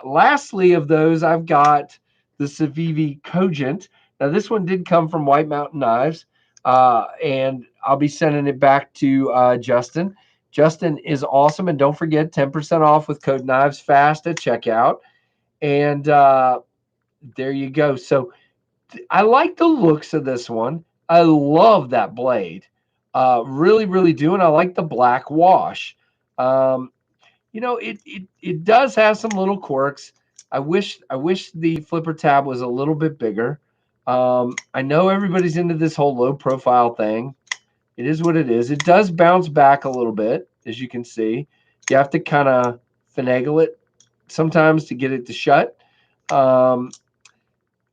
Speaker 1: lastly of those, I've got the Civivi Cogent. Now this one did come from White Mountain Knives, and I'll be sending it back to Justin. Justin is awesome, and don't forget 10% off with code KnivesFAST at checkout. And there you go. So I like the looks of this one. I love that blade. Really, really do. And I like the black wash. It does have some little quirks. I wish the flipper tab was a little bit bigger. I know everybody's into this whole low profile thing. It is what it is. It does bounce back a little bit, as you can see. You have to kind of finagle it sometimes to get it to shut.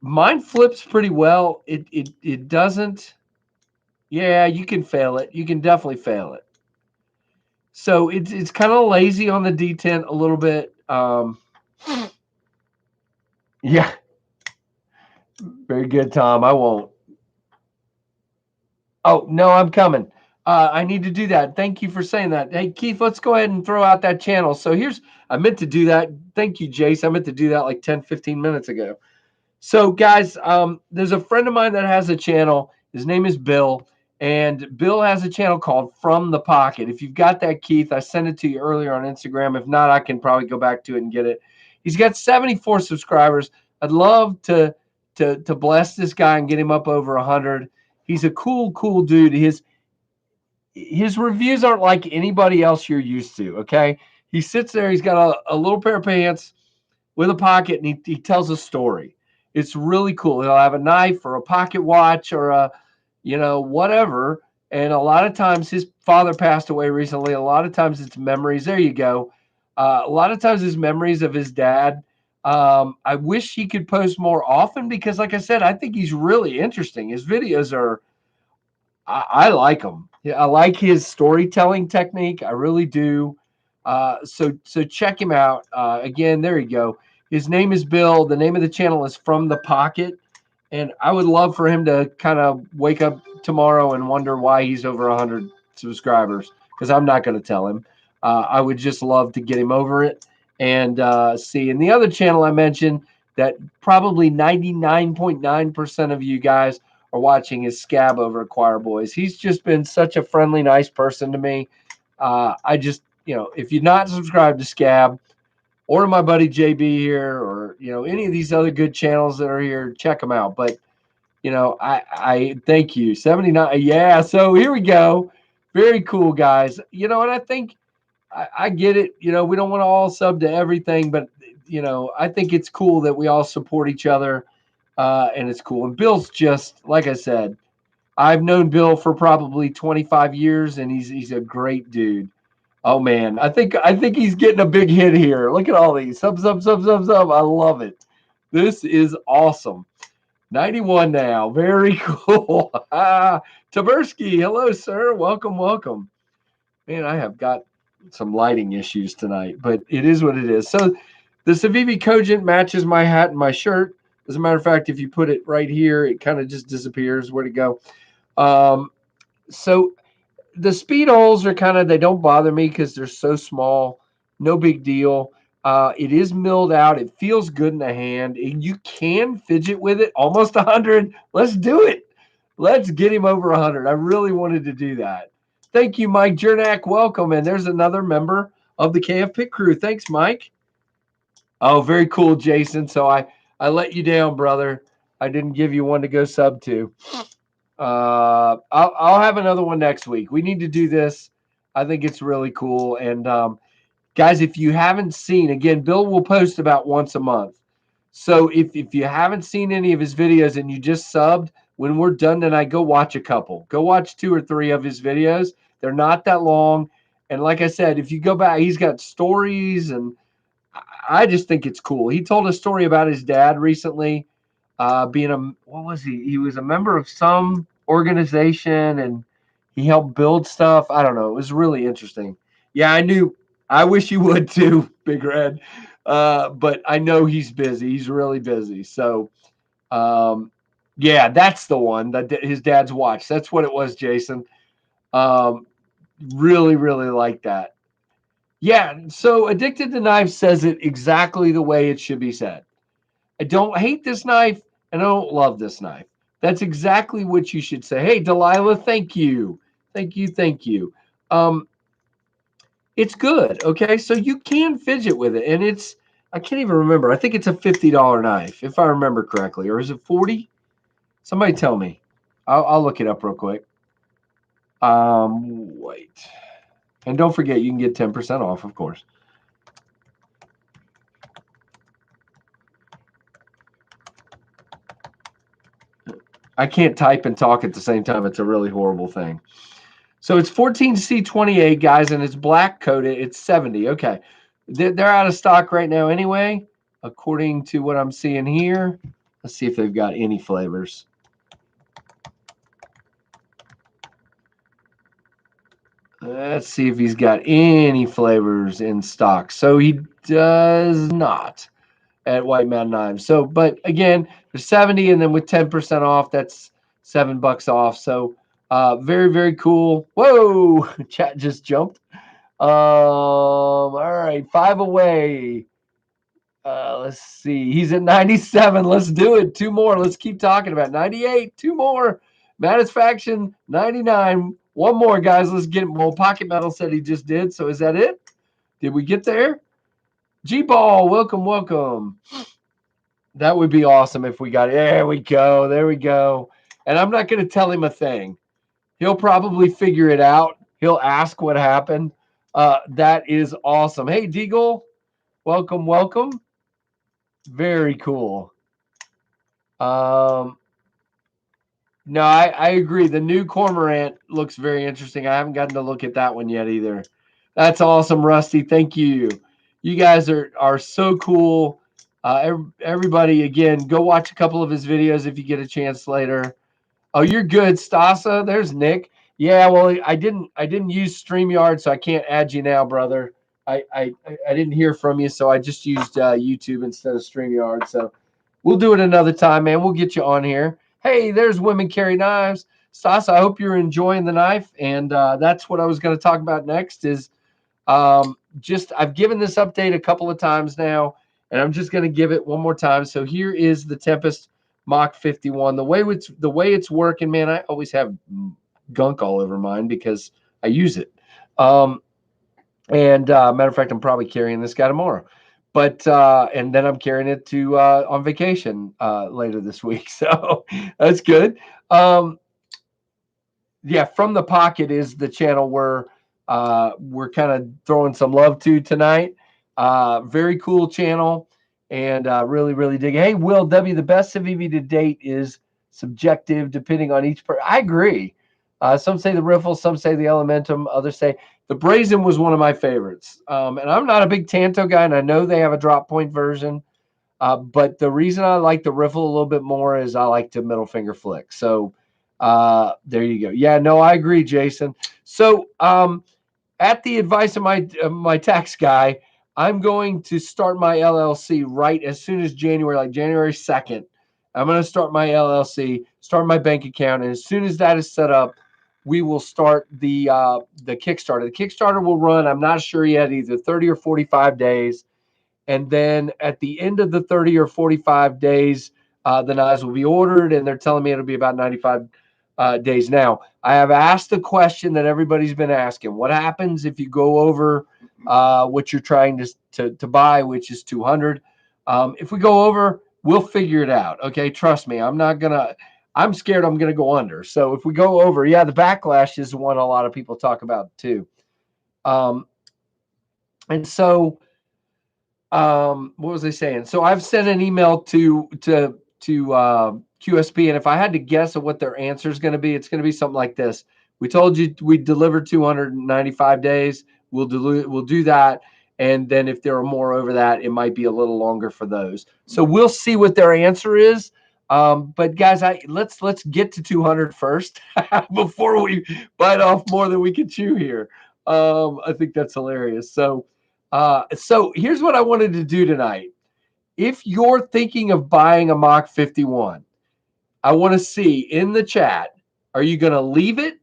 Speaker 1: Mine flips pretty well. It doesn't. Yeah, you can fail it. You can definitely fail it. So it's kind of lazy on the detent a little bit. Yeah, very good, Tom. I won't. Oh no, I'm coming. I need to do that. Thank you for saying that. Hey Keith, let's go ahead and throw out that channel. So I meant to do that. Thank you, Jace. I meant to do that like 10, 15 minutes ago. So guys, there's a friend of mine that has a channel. His name is Bill, and Bill has a channel called From the Pocket. If you've got that, Keith, I sent it to you earlier on Instagram. If not, I can probably go back to it and get it. He's got 74 subscribers. I'd love to bless this guy and get him up over 100. He's a cool dude. His reviews aren't like anybody else you're used to. Okay, he sits there. He's got a little pair of pants with a pocket, and he tells a story. It's really cool. He'll have a knife or a pocket watch or a, whatever. And a lot of times his father passed away recently. A lot of times it's memories. There you go. A lot of times it's memories of his dad. I wish he could post more often because, like I said, I think he's really interesting. His videos are, I like them. Yeah, I like his storytelling technique. I really do. So check him out. Again, there you go. His name is Bill. The name of the channel is From the Pocket. And I would love for him to kind of wake up tomorrow and wonder why he's over 100 subscribers, because I'm not going to tell him. I would just love to get him over it and see. And the other channel I mentioned that probably 99.9% of you guys are watching is Scab over at Choir Boys. He's just been such a friendly, nice person to me. I just, if you're not subscribed to Scab or to my buddy JB here, or, any of these other good channels that are here, check them out. But, I thank you. 79. Yeah. So here we go. Very cool, guys. And I think I get it. We don't want to all sub to everything, but, I think it's cool that we all support each other. And it's cool. And Bill's just, like I said, I've known Bill for probably 25 years, and he's a great dude. Oh man, I think he's getting a big hit here. Look at all these sub. I love it. This is awesome. 91 now. Very cool. Taberski, hello, sir. Welcome. Man, I have got some lighting issues tonight, but it is what it is. So the Civivi Cogent matches my hat and my shirt. As a matter of fact, if you put it right here, it kind of just disappears. Where'd it go? So the speed holes are they don't bother me because they're so small. No big deal. It is milled out. It feels good in the hand. You can fidget with it. Almost 100. Let's do it. Let's get him over 100. I really wanted to do that. Thank you, Mike Jernak. Welcome. And there's another member of the KF Pit crew. Thanks, Mike. Oh, very cool, Jason. So I let you down, brother. I didn't give you one to go sub to. I'll have another one next week. We need to do this. I think it's really cool. And Guys, if you haven't seen, again, Bill will post about once a month. So if you haven't seen any of his videos and you just subbed, when we're done tonight, go watch a couple. Go watch 2 or 3 of his videos. They're not that long. And like I said, if you go back, he's got stories, and I just think it's cool. He told a story about his dad recently being what was he? He was a member of some organization, and he helped build stuff. I don't know. It was really interesting. Yeah, I knew. I wish you would too, Big Red. But I know he's busy. He's really busy. So, yeah, that's the one that his dad's watch. That's what it was, Jason. Um, really, really like that. Yeah. So, Addicted to Knives says it exactly the way it should be said. I don't hate this knife and I don't love this knife. That's exactly what you should say. Hey, Delilah, thank you. Thank you. Thank you. Um, it's good. Okay. So you can fidget with it. And I can't even remember. I think it's a $50 knife, if I remember correctly. Or is it 40? Somebody tell me. I'll look it up real quick. Wait. And don't forget, you can get 10% off, of course. I can't type and talk at the same time. It's a really horrible thing. So it's 14C28, guys, and it's black coated. It's 70. Okay. They're out of stock right now anyway, according to what I'm seeing here. Let's see if they've got any flavors. Let's see if he's got any flavors in stock. So he does not at White Mountain Knives. So, but again, there's 70, and then with 10% off, that's $7 off. So, very, very cool. Whoa, chat just jumped. All right, 5 away. Let's see. He's at 97. Let's do it. 2 more. Let's keep talking about 98. 2 more. Faction 99. 1 more, guys. Let's get it. Well, Pocket Metal said he just did. So is that it? Did we get there? G-Ball, welcome, welcome. That would be awesome if we got it. There we go. There we go. And I'm not going to tell him a thing. He'll probably figure it out. He'll ask what happened. That is awesome. Hey, Deagle, welcome, welcome. Very cool. No, I agree. The new Cormorant looks very interesting. I haven't gotten to look at that one yet either. That's awesome, Rusty. Thank you. You guys are so cool. Everybody, again, go watch a couple of his videos if you get a chance later. Oh, you're good, Stasa. There's Nick. Yeah, well, I didn't use StreamYard, so I can't add you now, brother. I didn't hear from you, so I just used YouTube instead of StreamYard. So we'll do it another time, man. We'll get you on here. Hey, there's Women Carry Knives. Stasa, I hope you're enjoying the knife. And that's what I was going to talk about next is just I've given this update a couple of times now, and I'm just going to give it one more time. So here is the Tempest Mach 51. The way it's working, man, I always have gunk all over mine because I use it. And matter of fact, I'm probably carrying this guy tomorrow. But and then I'm carrying it to on vacation later this week. So that's good. Yeah, From the Pocket is the channel where we're kind of throwing some love to tonight. Very cool channel, and really, really dig it. Hey, Will W, the best CVV to date is subjective, depending on each person. I agree. Some say the Riffle, some say the Elementum, others say the Brazen was one of my favorites. And I'm not a big Tanto guy, and I know they have a drop point version. But the reason I like the Riffle a little bit more is I like to middle finger flick. So there you go. Yeah, no, I agree, Jason. So at the advice of my tax guy, I'm going to start my LLC right as soon as January, like January 2nd. I'm going to start my LLC, start my bank account, and as soon as that is set up, we will start the Kickstarter. The Kickstarter will run, I'm not sure yet, either 30 or 45 days. And then at the end of the 30 or 45 days, the knives will be ordered, and they're telling me it'll be about 95 days. Now, I have asked the question that everybody's been asking. What happens if you go over what you're trying to buy, which is 200? If we go over, we'll figure it out. Okay, trust me. I'm scared I'm going to go under. So if we go over, yeah, the backlash is one a lot of people talk about too. And so, what was I saying? So I've sent an email to QSP, and if I had to guess at what their answer is going to be, it's going to be something like this: we told you we delivered 295 days. We'll do that, and then if there are more over that, it might be a little longer for those. So we'll see what their answer is. But guys, let's get to 200 first before we bite off more than we can chew here. I think that's hilarious. So here's what I wanted to do tonight. If you're thinking of buying a Mach 51, I want to see in the chat, are you going to leave it?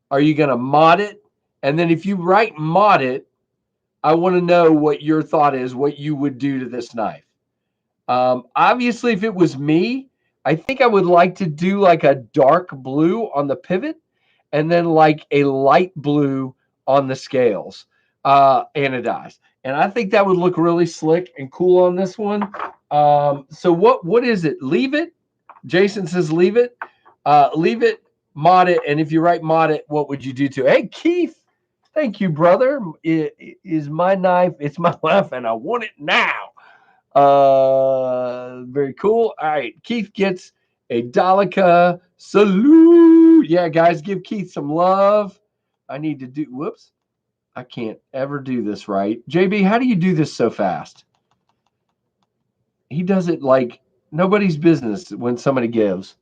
Speaker 1: Are you going to mod it? And then if you write mod it, I want to know what your thought is, what you would do to this knife. Obviously, if it was me, I think I would like to do like a dark blue on the pivot and then like a light blue on the scales, anodized. And I think that would look really slick and cool on this one. So what is it? Leave it. Jason says leave it. Leave it, mod it. And if you write mod it, what would you do to it? Hey, Keith, thank you, brother. It is my knife. It's my knife, and I want it now. Very cool. All right, Keith gets a Daleka salute. Yeah, guys, give Keith some love. I need to do. Whoops, I can't ever do this right. JB, how do you do this so fast? He does it like nobody's business when somebody gives.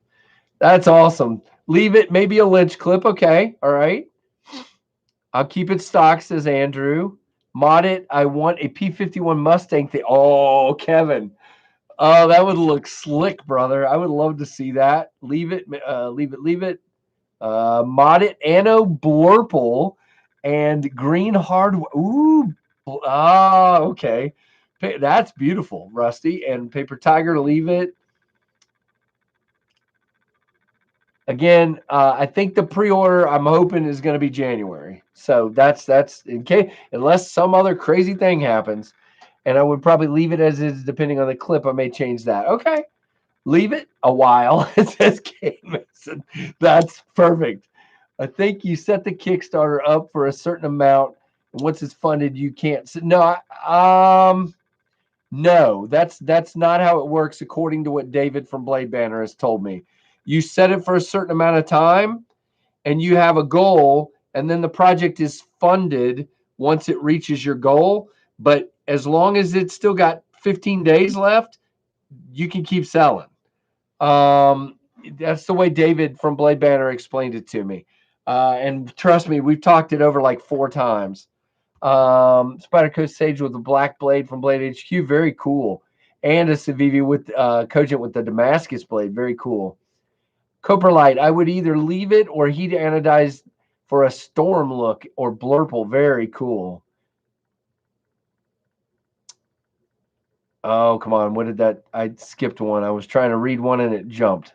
Speaker 1: That's awesome. Leave it, maybe a Lynch clip. Okay, all right. I'll keep it stock, says Andrew. Mod it. I want a P51 Mustang thing. Oh, Kevin. Oh, that would look slick, brother. I would love to see that. Leave it. Mod it. Anno Blurple and green hard. Ooh. Okay. That's beautiful, Rusty. And Paper Tiger, leave it. Again, I think the pre-order I'm hoping is going to be January. So that's in case, unless some other crazy thing happens, and I would probably leave it as is depending on the clip. I may change that. Okay, leave it a while. It says Kate Mason. That's perfect. I think you set the Kickstarter up for a certain amount, and once it's funded, you can't. No, that's not how it works according to what David from Blade Banner has told me. You set it for a certain amount of time and you have a goal, and then the project is funded once it reaches your goal. But as long as it's still got 15 days left, you can keep selling. That's the way David from Blade Banner explained it to me. And trust me, we've talked it over like 4 times. Spider Coast Sage with the black blade from Blade HQ, very cool. And a Civivi with Cogent with the Damascus blade, very cool. Coprolite, I would either leave it or heat anodize for a storm look or blurple, very cool. Oh, come on, what did that? I skipped one. I was trying to read one and it jumped.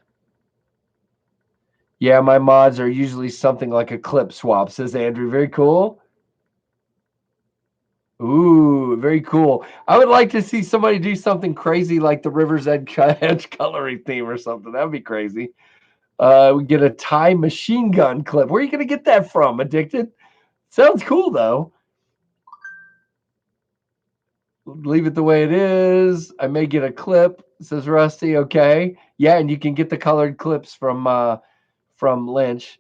Speaker 1: Yeah, my mods are usually something like a clip swap, says Andrew. Very cool. Ooh, very cool. I would like to see somebody do something crazy like the River's Edge coloring theme or something. That would be crazy. We get a Thai machine gun clip. Where are you going to get that from, Addicted? Sounds cool, though. Leave it the way it is. I may get a clip, says Rusty. Okay. Yeah, and you can get the colored clips from Lynch.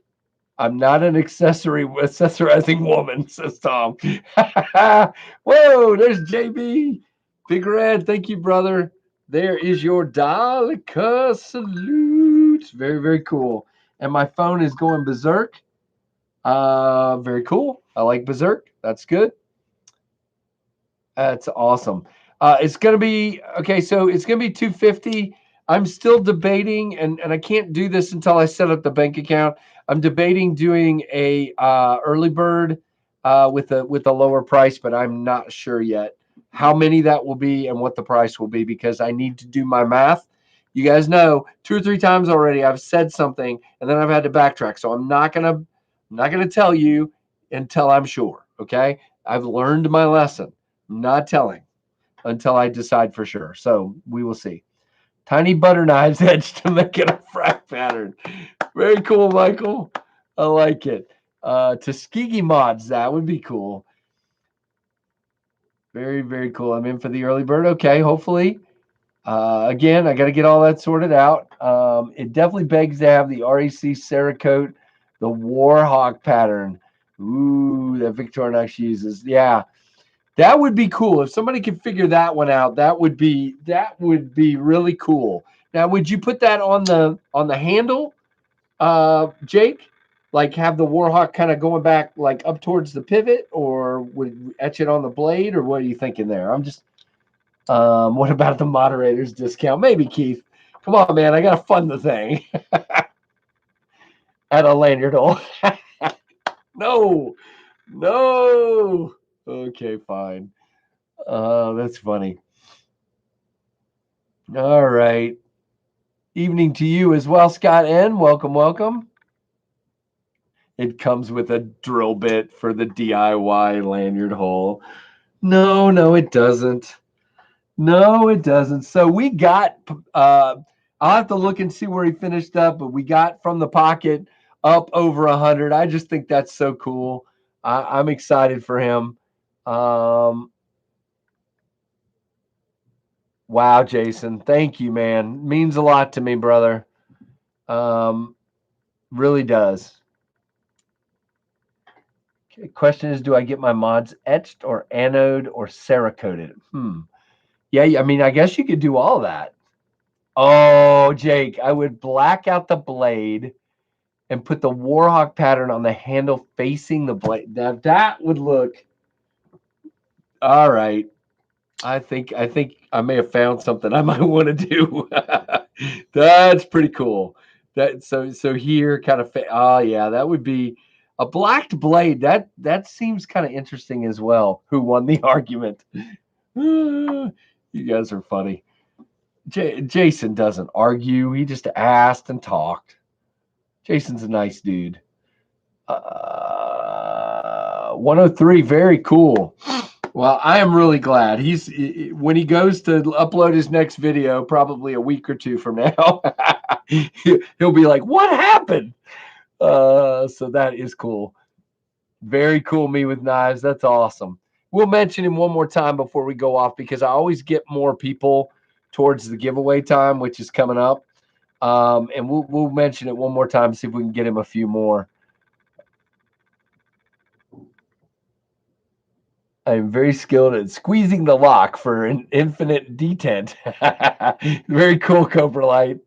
Speaker 1: I'm not an accessorizing woman, says Tom. Whoa, there's JB. Big Red, thank you, brother. There is your Daleka salute. Very, very cool. And my phone is going berserk. Very cool. I like berserk. That's good. That's awesome. It's going to be, okay, so it's going to be 250. I'm still debating, and I can't do this until I set up the bank account. I'm debating doing a early bird with a lower price, but I'm not sure yet how many that will be and what the price will be because I need to do my math. You guys know 2 or 3 times already I've said something and then I've had to backtrack. So I'm not gonna tell you until I'm sure. Okay, I've learned my lesson. I'm not telling until I decide for sure. So we will see. Tiny butter knives edged to make it a frac pattern. Very cool, Michael. I like it. Tuskegee mods, that would be cool. Very, very cool. I'm in for the early bird. Okay, hopefully. Again, I got to get all that sorted out. It definitely begs to have the REC Cerakote, the Warhawk pattern. Ooh, that Victorinox uses. Yeah, that would be cool if somebody could figure that one out. That would be really cool. Now, would you put that on the handle, Jake? Like have the Warhawk kind of going back like up towards the pivot, or would you etch it on the blade, or what are you thinking there? I'm just what about the moderator's discount? Maybe, Keith. Come on, man. I got to fund the thing at a lanyard hole. No, no. Okay, fine. That's funny. All right. Evening to you as well, Scott N. Welcome, welcome. It comes with a drill bit for the DIY lanyard hole. No, no, it doesn't. No, it doesn't. So we got, I'll have to look and see where he finished up, but we got from the pocket up over 100. I just think that's so cool. I'm excited for him. Wow, Jason. Thank you, man. Means a lot to me, brother. Really does. Okay, question is, do I get my mods etched or anode or Cerakoted? Yeah, I mean, I guess you could do all that. Oh, Jake, I would black out the blade and put the Warhawk pattern on the handle facing the blade. Now that would look all right. I think I may have found something I might want to do. That's pretty cool. So here kind of oh yeah, that would be a blacked blade. That seems kind of interesting as well. Who won the argument? You guys are funny. Jason doesn't argue. He just asked and talked. Jason's a nice dude. 103, very cool. Well, I am really glad. When he goes to upload his next video, probably a week or two from now, he'll be like, "What happened?" So that is cool. Very cool. Me with knives. That's awesome. We'll mention him one more time before we go off because I always get more people towards the giveaway time, which is coming up. And we'll mention it one more time, see if we can get him a few more. I'm very skilled at squeezing the lock for an infinite detent. Very cool, Cobra Light.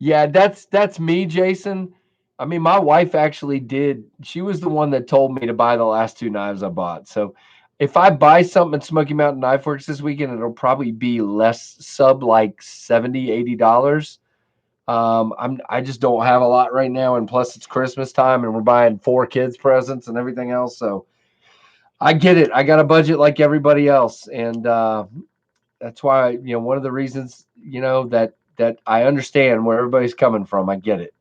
Speaker 1: Yeah, that's me, Jason. I mean, my wife actually did. She was the one that told me to buy the last two knives I bought. So if I buy something at Smoky Mountain Knife Works this weekend, it'll probably be less sub like $70-$80. I just don't have a lot right now, and plus it's Christmas time, and we're buying 4 kids presents and everything else. So I get it. I got a budget like everybody else, and that's why one of the reasons that I understand where everybody's coming from. I get it.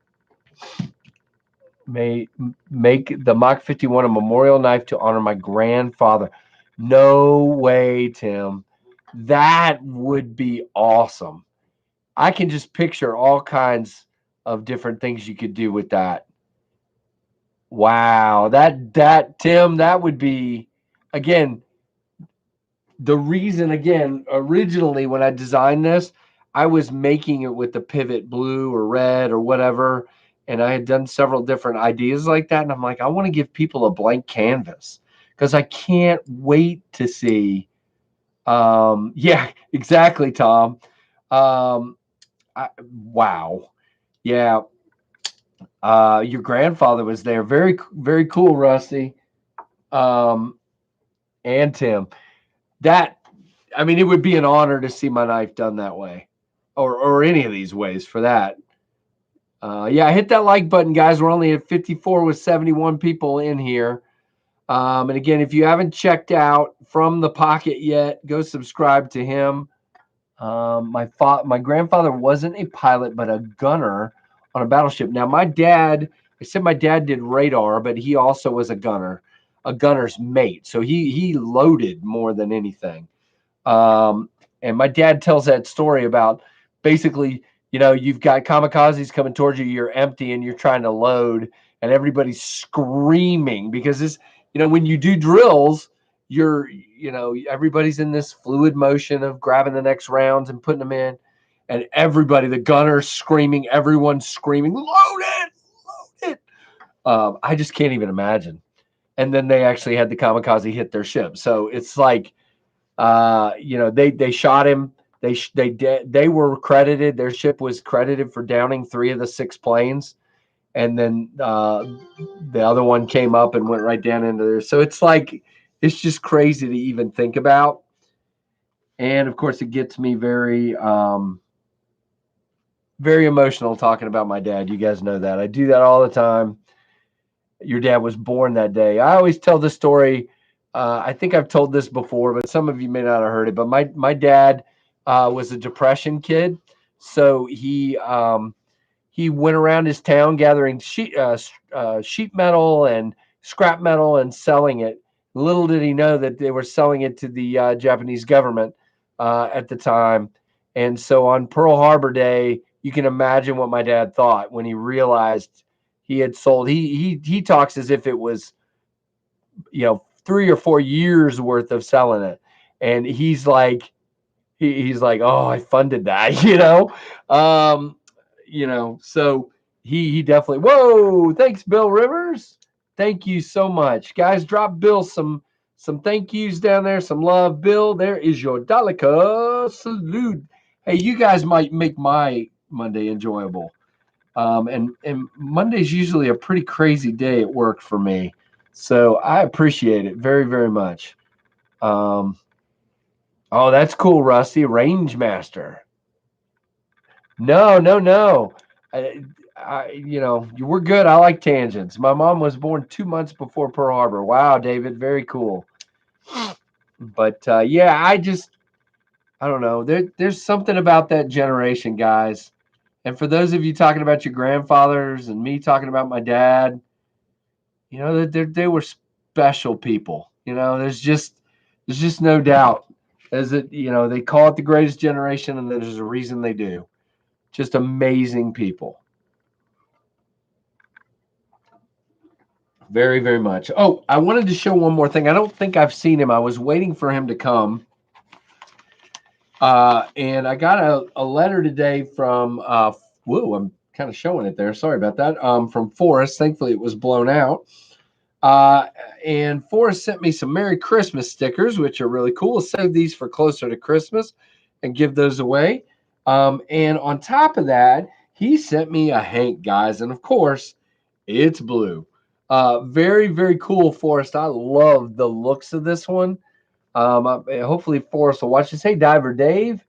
Speaker 1: May make the Mach 51 a memorial knife to honor my grandfather. No way, Tim. That would be awesome. I can just picture all kinds of different things you could do with that. Wow, that Tim, that would be again the reason. Again, originally when I designed this, I was making it with the pivot blue or red or whatever, and I had done several different ideas like that, and I'm like, I want to give people a blank canvas because I can't wait to see. Yeah, exactly, Tom. Um, wow. Yeah. Your grandfather was there. Very, very cool, Rusty. Um, and Tim. That, I mean, it would be an honor to see my knife done that way, or any of these ways for that. Yeah, hit that like button, guys. We're only at 54 with 71 people in here. And again, if you haven't checked out From the Pocket yet, go subscribe to him. My grandfather wasn't a pilot, but a gunner on a battleship. Now, I said my dad did radar, but he also was a gunner's mate. So he loaded more than anything. And my dad tells that story about basically, you've got kamikazes coming towards you, you're empty and you're trying to load. and everybody's screaming because this, when you do drills, everybody's in this fluid motion of grabbing the next rounds and putting them in, and everybody, the gunner's screaming, everyone's screaming, load it. I just can't even imagine. And then they actually had the kamikaze hit their ship. So it's like, they shot him. They were credited. Their ship was credited for downing 3 of the 6 planes, and then the other one came up and went right down into there. So it's like, it's just crazy to even think about. And of course, it gets me very, very emotional talking about my dad. You guys know that I do that all the time. Your dad was born that day. I always tell the story. I think I've told this before, but some of you may not have heard it. But my dad was a Depression kid, so he went around his town gathering sheet metal and scrap metal and selling it. Little did he know that they were selling it to the Japanese government at the time. And so on Pearl Harbor Day, you can imagine what my dad thought when he realized he had sold. He talks as if it was, 3 or 4 years worth of selling it, and he's like, oh, I funded that, So he definitely. Whoa, thanks, Bill Rivers. Thank you so much, guys. Drop Bill some thank yous down there, some love, Bill. There is your Daleka salute. Hey, you guys might make my Monday enjoyable. And Monday's usually a pretty crazy day at work for me, so I appreciate it very, very much. Oh, that's cool, Rusty. Range Master. No. We're good. I like tangents. My mom was born 2 months before Pearl Harbor. Wow, David, very cool. But yeah, I don't know. There's something about that generation, guys. And for those of you talking about your grandfathers and me talking about my dad, they were special people. There's just no doubt. As it, they call it the greatest generation, and there's a reason they do. Just amazing people. Very, very much. Oh, I wanted to show one more thing. I don't think I've seen him. I was waiting for him to come. And I got a letter today from, I'm kind of showing it there. Sorry about that. From Forrest. Thankfully, it was blown out. And Forrest sent me some Merry Christmas stickers, which are really cool. We'll save these for closer to Christmas and give those away. And on top of that, he sent me a Hank, guys. And of course, it's blue. Very, very cool, Forrest. I love the looks of this one. Hopefully Forrest will watch this. Hey, Diver Dave,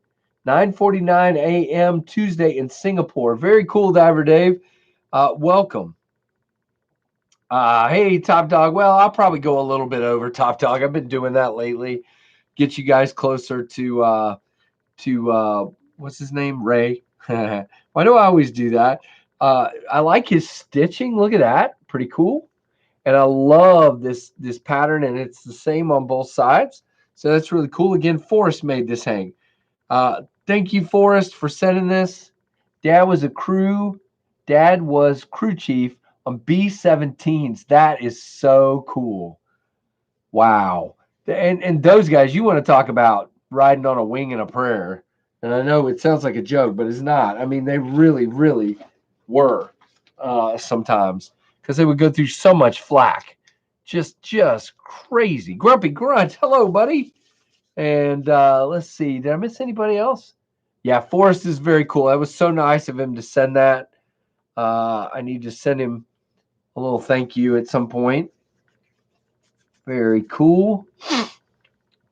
Speaker 1: 9:49 a.m. Tuesday in Singapore. Very cool, Diver Dave. Welcome. Hey, Top Dog. Well, I'll probably go a little bit over, Top Dog. I've been doing that lately. Get you guys closer to what's his name? Ray. Why do I always do that? I like his stitching. Look at that. Pretty cool. And I love this pattern, and it's the same on both sides. So that's really cool. Again, Forrest made this hang. Thank you, Forrest, for sending this. Dad was crew chief on B-17s. That is so cool. Wow. And those guys, you want to talk about riding on a wing and a prayer. And I know it sounds like a joke, but it's not. I mean, they really, really were sometimes, because they would go through so much flack. Just crazy. Grumpy Grunt. Hello, buddy. And let's see. Did I miss anybody else? Yeah, Forrest is very cool. That was so nice of him to send that. I need to send him a little thank you at some point. Very cool.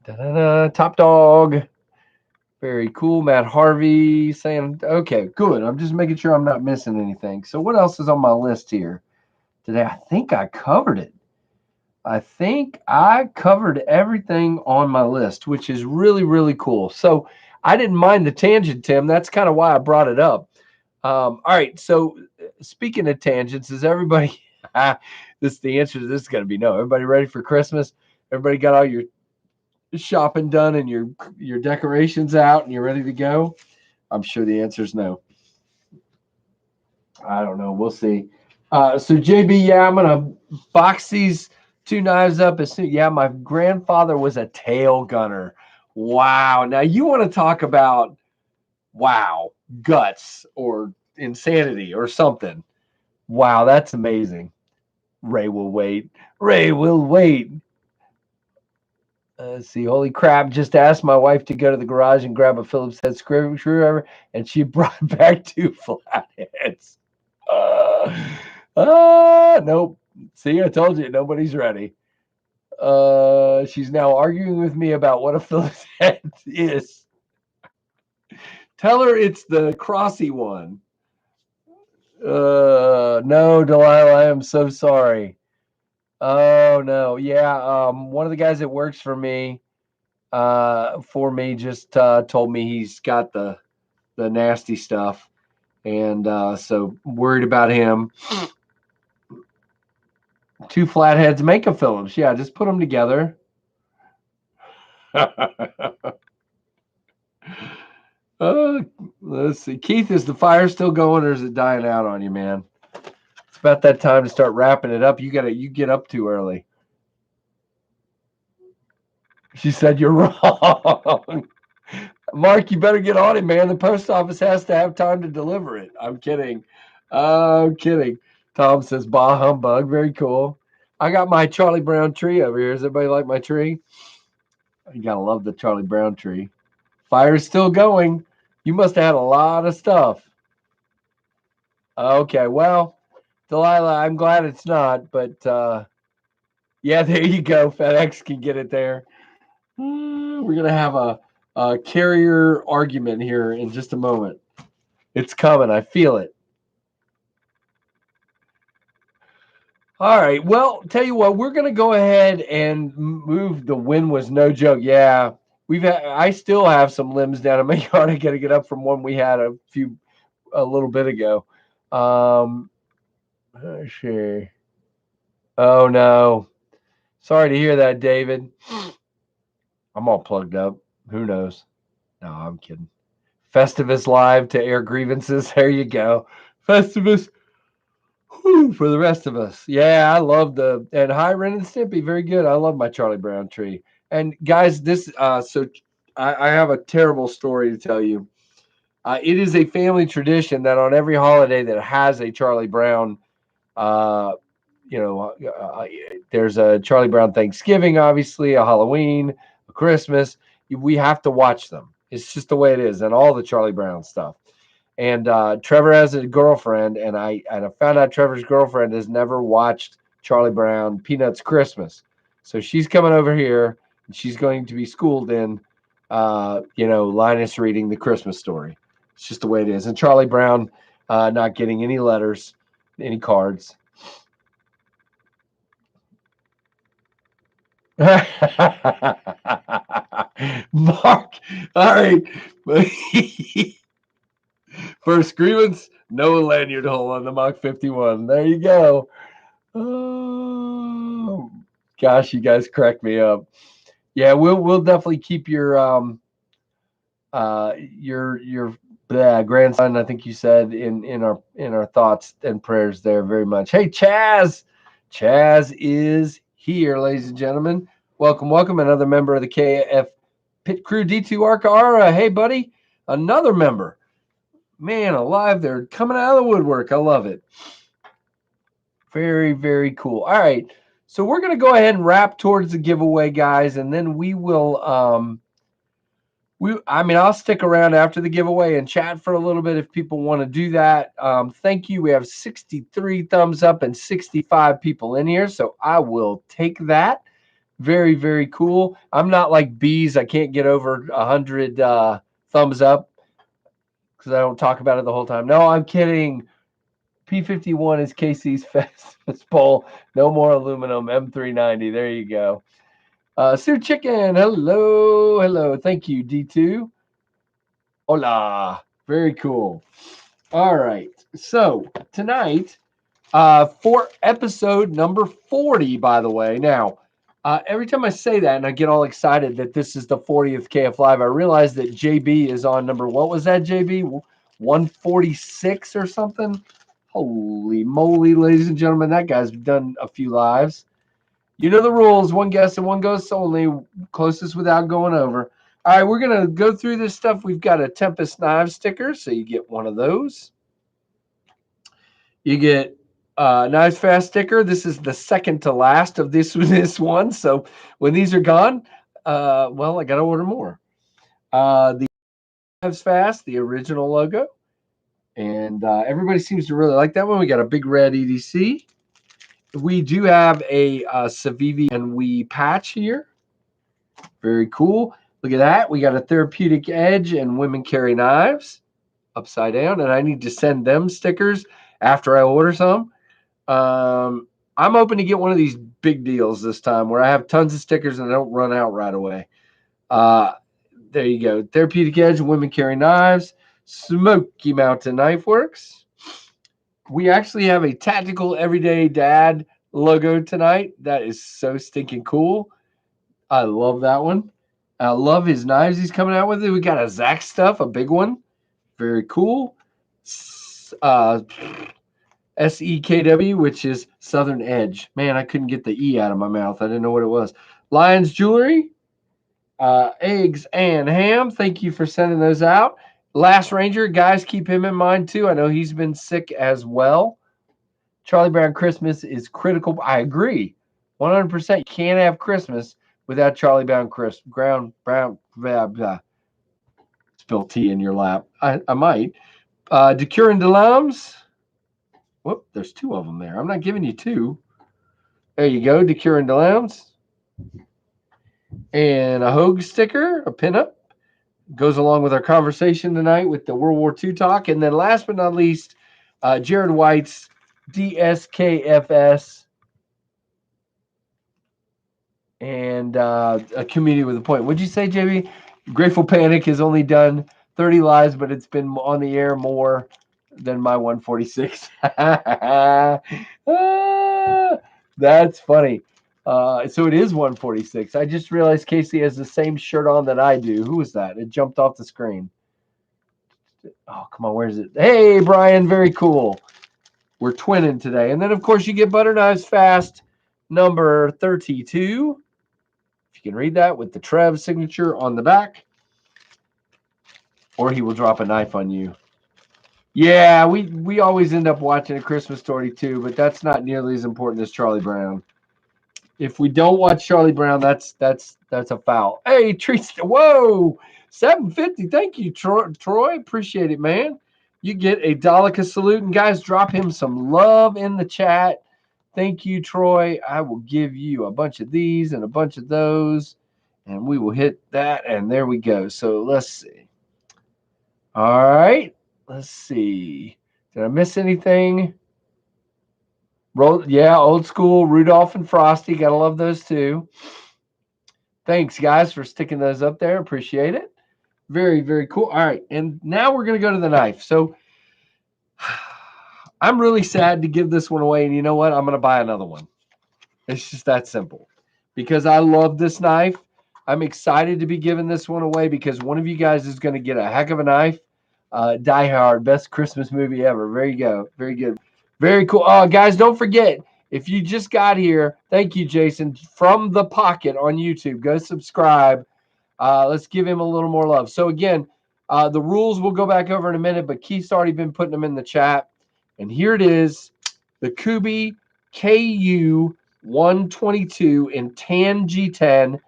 Speaker 1: Top Dog. Very cool. Matt Harvey saying, okay, good. I'm just making sure I'm not missing anything. So what else is on my list here today? I think I covered it. I think I covered everything on my list, which is really, really cool. So I didn't mind the tangent, Tim. That's kind of why I brought it up. All right. So speaking of tangents, is everybody, the answer to this is going to be no. Everybody ready for Christmas? Everybody got all your shopping done and your decorations out and you're ready to go? I'm sure the answer is no. I don't know. We'll see. So JB, yeah, I'm gonna box these two knives up as soon. Yeah, my grandfather was a tail gunner. Wow. Now you want to talk about guts or insanity or something. Wow, that's amazing. Ray will wait. Ray will wait. Let's see. Holy crap. Just asked my wife to go to the garage and grab a Phillips head screwdriver, and she brought back two flatheads. Nope. See, I told you, nobody's ready. She's now arguing with me about what a Phillips head is. Tell her it's the crossy one. No, Delilah, I am so sorry. Oh no, yeah. One of the guys that works for me just told me he's got the nasty stuff, and so worried about him. Two flatheads make a Phillips. Yeah, just put them together. Let's see. Keith, is the fire still going or is it dying out on you, man? It's about that time to start wrapping it up. You get up too early. She said you're wrong. Mark, you better get on it, man. The post office has to have time to deliver it. I'm kidding. I'm kidding. Tom says, bah humbug. Very cool. I got my Charlie Brown tree over here. Does everybody like my tree? You gotta love the Charlie Brown tree. Fire's still going. You must have had a lot of stuff. Okay, well, Delilah, I'm glad it's not, but yeah, there you go. FedEx can get it there. We're gonna have a carrier argument here in just a moment. It's coming. I feel it. All right. Well, tell you what, we're gonna go ahead and move. The wind was no joke. Yeah, I still have some limbs down in my yard. I got to get up from one we had a little bit ago. Let's see. Oh no. Sorry to hear that, David. I'm all plugged up. Who knows? No, I'm kidding. Festivus Live to air grievances. There you go. Festivus. Whew, for the rest of us. Yeah, I love and hi, Ren and Stimpy. Very good. I love my Charlie Brown tree. And guys, I have a terrible story to tell you. It is a family tradition that on every holiday that has a Charlie Brown, uh, there's a Charlie Brown Thanksgiving, obviously, a Halloween, a Christmas. We have to watch them. It's just the way it is, and all the Charlie Brown stuff. And Trevor has a girlfriend, and I found out Trevor's girlfriend has never watched Charlie Brown Peanuts Christmas. So she's coming over here, and she's going to be schooled in, Linus reading the Christmas story. It's just the way it is. And Charlie Brown not getting any letters, any cards. Mark, all right. First grievance, no lanyard hole on the Mach 51. There you go. Oh, gosh, you guys crack me up. Yeah, we'll definitely keep your grandson, I think you said, in our thoughts and prayers there very much. Hey, Chaz is here, ladies and gentlemen. Welcome, another member of the KF Pit Crew D2 Arca. Hey, buddy, another member. Man alive, they're coming out of the woodwork. I love it. Very, very cool. All right. So we're going to go ahead and wrap towards the giveaway, guys, and then we will I'll stick around after the giveaway and chat for a little bit if people want to do that. Thank you. We have 63 thumbs up and 65 people in here, so I will take that. Very, very cool. I'm not like bees. I can't get over 100 thumbs up because I don't talk about it the whole time. No, I'm kidding. P51 is KC's Festivus pole. No more aluminum. M390. There you go. Sue Chicken. Hello. Thank you, D2. Hola. Very cool. All right. So tonight, for episode number 40, by the way. Now, every time I say that and I get all excited that this is the 40th KFLive, I realize that JB is on number, what was that, JB? 146 or something? Holy moly, ladies and gentlemen, that guy's done a few lives. You know the rules. One guess and one ghost only. Closest without going over. All right, we're going to go through this stuff. We've got a Tempest Knives sticker, so you get one of those. You get KnivesFAST sticker. This is the second to last of this one. So when these are gone, well, I got to order more. The KnivesFAST, the original logo. And everybody seems to really like that one. We got a big red EDC. We do have a Civivi and We patch here. Very cool. Look at that. We got a Therapeutic Edge and Women Carry Knives upside down. And I need to send them stickers after I order some. I'm hoping to get one of these big deals this time where I have tons of stickers and I don't run out right away. There you go. Therapeutic Edge, Women Carry Knives, Smoky Mountain Knife Works. We actually have a Tactical Everyday Dad logo tonight. That is so stinking cool. I love that one. I love his knives he's coming out with. We got a Zach stuff, a big one. Very cool. SEKW, which is Southern Edge. Man, I couldn't get the E out of my mouth. I didn't know what it was. Lions Jewelry. Eggs and Ham. Thank you for sending those out. Last Ranger, guys, keep him in mind too. I know he's been sick as well. Charlie Brown Christmas is critical. I agree. 100%. You can't have Christmas without Charlie Brown Brown. Blah, blah. Spill tea in your lap. I might. DeCure and DeLams. Whoop, there's two of them there. I'm not giving you two. There you go, DeCure and DeLams. And a Hogue sticker, a pinup. Goes along with our conversation tonight with the World War II talk. And then last but not least, Jared White's DSKFS and a community with a point. What'd you say, JB? Grateful Panic has only done 30 lives, but it's been on the air more than my 146. That's funny. So it is 146. I just realized Casey has the same shirt on that I do. Who was that? It jumped off the screen. Oh, come on. Where is it? Hey, Brian. Very cool. We're twinning today. And then, of course, you get Butter Knives Fast number 32. If you can read that with the Trev signature on the back. Or he will drop a knife on you. Yeah, we always end up watching A Christmas Story too, but that's not nearly as important as Charlie Brown. If we don't watch Charlie Brown, that's a foul. Hey, treats. Whoa, $7.50. Thank you, Troy. Appreciate it, man. You get a Daleka salute, and guys, drop him some love in the chat. Thank you, Troy. I will give you a bunch of these and a bunch of those, and we will hit that, and there we go. So let's see. All right, let's see. Did I miss anything? Yeah, old school Rudolph and Frosty. Gotta love those too. Thanks, guys, for sticking those up there. Appreciate it. Very, very cool. All right, and now we're gonna go to the knife. So I'm really sad to give this one away, and you know what? I'm gonna buy another one. It's just that simple. Because I love this knife. I'm excited to be giving this one away because one of you guys is gonna get a heck of a knife. Die Hard, best Christmas movie ever. There you go. Very good. Very cool. Guys, don't forget, if you just got here, thank you, Jason, from the pocket on YouTube. Go subscribe. Let's give him a little more love. So, again, the rules we'll go back over in a minute, but Keith's already been putting them in the chat. And here it is, the Qsp KU 122 in tan G10.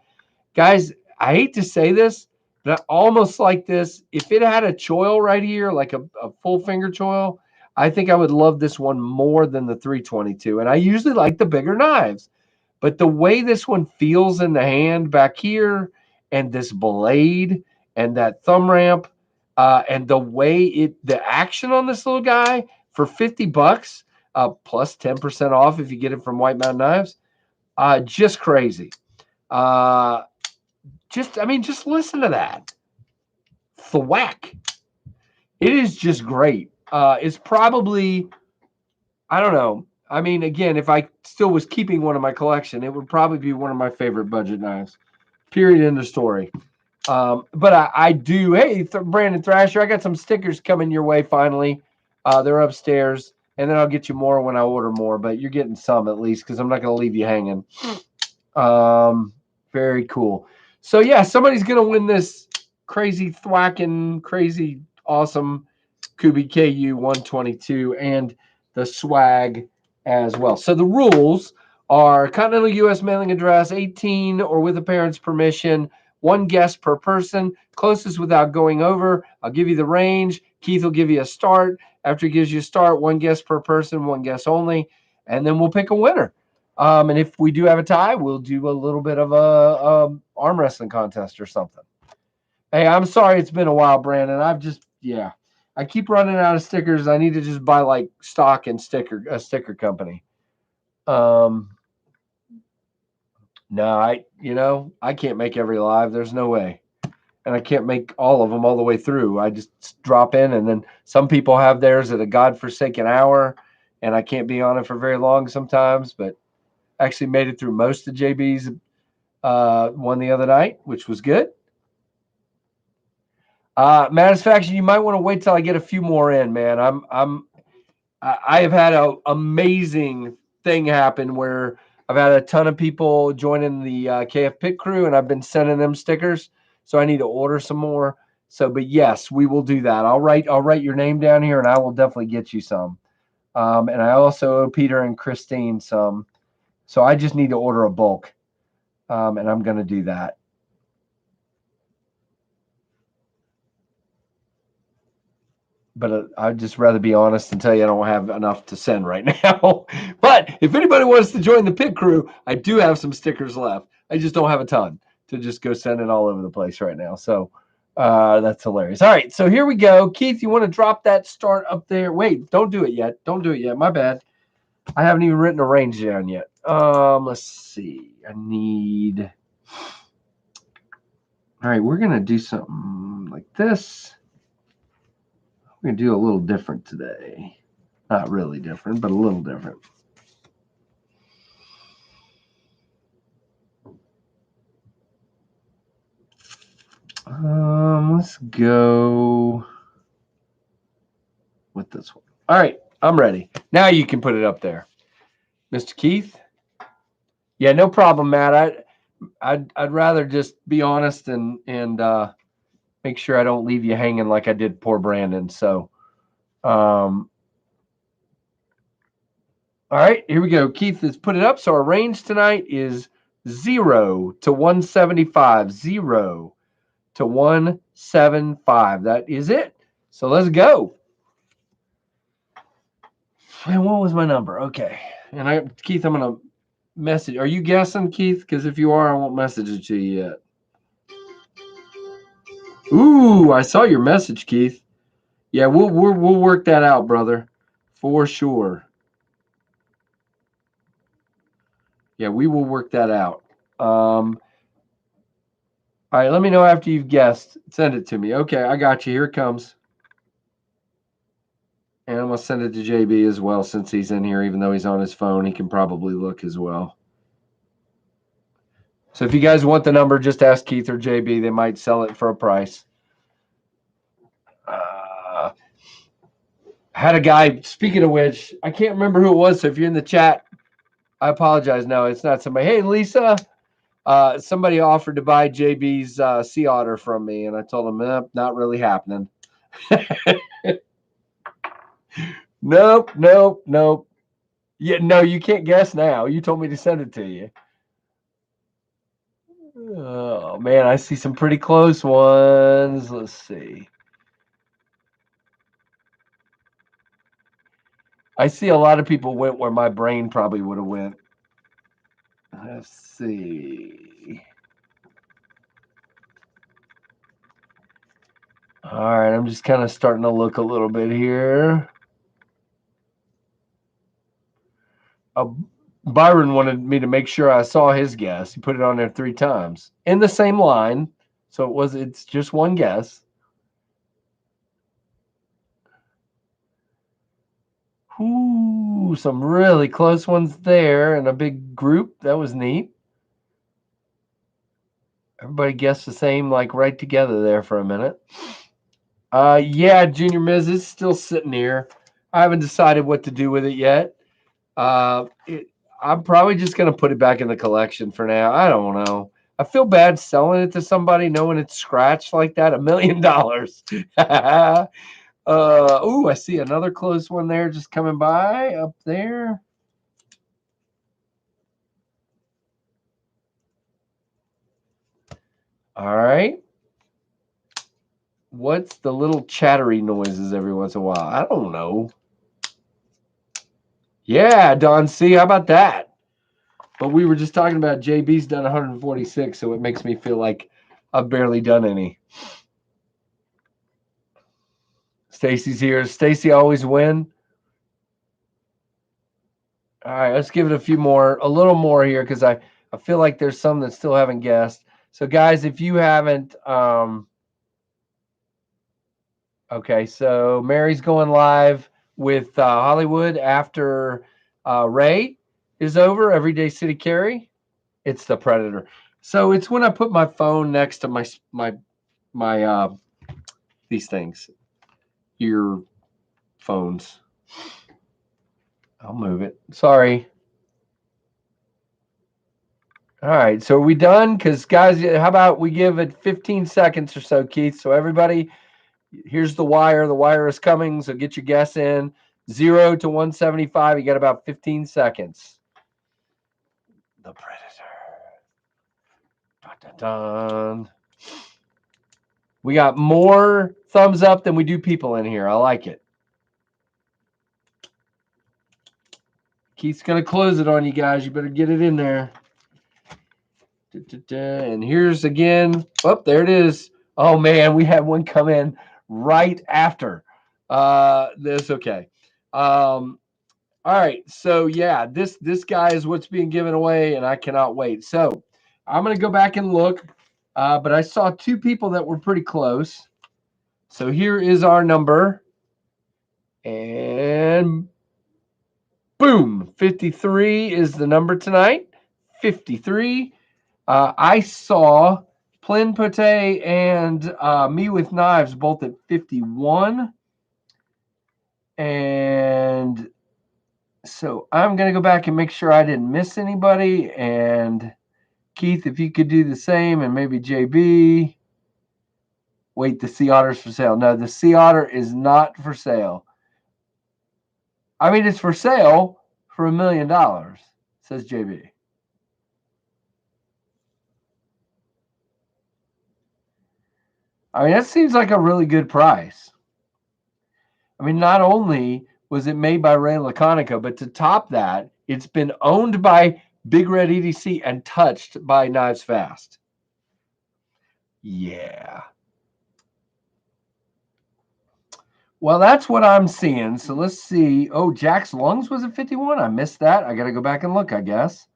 Speaker 1: Guys, I hate to say this, but I almost like this. If it had a choil right here, like a full finger choil, I think I would love this one more than the 322. And I usually like the bigger knives. But the way this one feels in the hand back here, and this blade, and that thumb ramp, and the way the action on this little guy for $50, plus 10% off if you get it from White Mountain Knives, just crazy. Just listen to that. Thwack. It is just great. It's probably, I don't know. I mean, again, if I still was keeping one in my collection, it would probably be one of my favorite budget knives. Period. End of story. But I do. Hey, Brandon Thrasher, I got some stickers coming your way finally. They're upstairs. and then I'll get you more when I order more, but you're getting some at least because I'm not going to leave you hanging. Very cool. So yeah, somebody's going to win this crazy thwacking, crazy awesome Kubi KU 122 and the swag as well. So the rules are Continental U.S. mailing address, 18 or with a parent's permission, 1 guest per person, closest without going over. I'll give you the range. Keith will give you a start. After he gives you a start, 1 guest per person, 1 guest only, and then we'll pick a winner. And if we do have a tie, we'll do a little bit of a arm wrestling contest or something. Hey, I'm sorry it's been a while, Brandon. I keep running out of stickers. I need to just buy like stock and a sticker company. No, I can't make every live. There's no way. And I can't make all of them all the way through. I just drop in, and then some people have theirs at a godforsaken hour, and I can't be on it for very long sometimes, but actually made it through most of JB's one the other night, which was good. Satisfaction, you might want to wait till I get a few more in, man. I have had an amazing thing happen where I've had a ton of people joining the KF Pit crew, and I've been sending them stickers. So I need to order some more. So, but yes, we will do that. I'll write your name down here, and I will definitely get you some. And I also owe Peter and Christine some. So I just need to order a bulk, and I'm going to do that. But I'd just rather be honest and tell you I don't have enough to send right now. But if anybody wants to join the pit crew, I do have some stickers left. I just don't have a ton to just go send it all over the place right now. So that's hilarious. All right, so here we go. Keith, you want to drop that start up there? Wait, don't do it yet. Don't do it yet. My bad. I haven't even written a range down yet. Let's see. I need... All right, we're going to do something like this. We're going to do a little different today. Not really different, but a little different. Let's go with this one. All right, I'm ready. Now you can put it up there. Mr. Keith? Yeah, no problem, Matt. I'd rather just be honest and make sure I don't leave you hanging like I did poor Brandon. So, all right, here we go. Keith has put it up. So our range tonight is 0 to 175. 0 to 175. That is it. So let's go. And what was my number? Okay. And Keith, I'm going to message. Are you guessing, Keith? Because if you are, I won't message it to you yet. Ooh, I saw your message, Keith. Yeah, we'll work that out, brother, for sure. Yeah, we will work that out. All right, let me know after you've guessed. Send it to me. Okay, I got you. Here it comes. And I'm going to send it to JB as well since he's in here. Even though he's on his phone, he can probably look as well. So if you guys want the number, just ask Keith or JB. They might sell it for a price. Had a guy, speaking of which, I can't remember who it was. So if you're in the chat, I apologize. No, it's not somebody. Hey, Lisa, somebody offered to buy JB's Sea Otter from me. And I told him, not really happening. Nope. Yeah, no, you can't guess now. You told me to send it to you. Oh, man, I see some pretty close ones. Let's see. I see a lot of people went where my brain probably would have went. Let's see. All right, I'm just kind of starting to look a little bit here. Byron wanted me to make sure I saw his guess. He put it on there 3 times in the same line. So it's just one guess. Ooh, some really close ones there in a big group. That was neat. Everybody guessed the same, like right together there for a minute. Yeah, Junior Miz is still sitting here. I haven't decided what to do with it yet. I'm probably just going to put it back in the collection for now. I don't know. I feel bad selling it to somebody knowing it's scratched like that. $1 million. Oh, I see another close one there just coming by up there. All right. What's the little chattery noises every once in a while? I don't know. Yeah, Don C. How about that? But we were just talking about JB's done 146, so it makes me feel like I've barely done any. Stacy's here. Stacy always win. All right, let's give it a little more here because I feel like there's some that still haven't guessed. So guys, if you haven't, okay, so Mary's going live with Hollywood after Ray is over. Everyday City Carry. It's the Predator. So it's when I put my phone next to my these things, earphones. I'll move it. Sorry. All right, so are we done? Because, guys, how about we give it 15 seconds or so, Keith? So, everybody, here's the wire. The wire is coming, so get your guess in. 0 to 175, you got about 15 seconds. The Predator. Dun, dun, dun. We got more thumbs up than we do people in here. I like it. Keith's going to close it on you guys. You better get it in there. And here's again. Oh, there it is. Oh, man, we had one come in right after this. Okay. All right. So, yeah, this guy is what's being given away, and I cannot wait. So, I'm going to go back and look, but I saw two people that were pretty close. So, here is our number. And boom, 53 is the number tonight. 53. I saw Plin Pote and Me with Knives both at 51. And so I'm going to go back and make sure I didn't miss anybody. And Keith, if you could do the same, and maybe JB. Wait, the Sea Otter's for sale. No, the Sea Otter is not for sale. I mean, it's for sale for $1 million, says JB. I mean, that seems like a really good price. I mean, not only was it made by Ray Laconica, but to top that, it's been owned by Big Red EDC and touched by KnivesFAST. Yeah. Well, that's what I'm seeing. So let's see. Oh, Jack's Lungs was at 51. I missed that. I got to go back and look, I guess.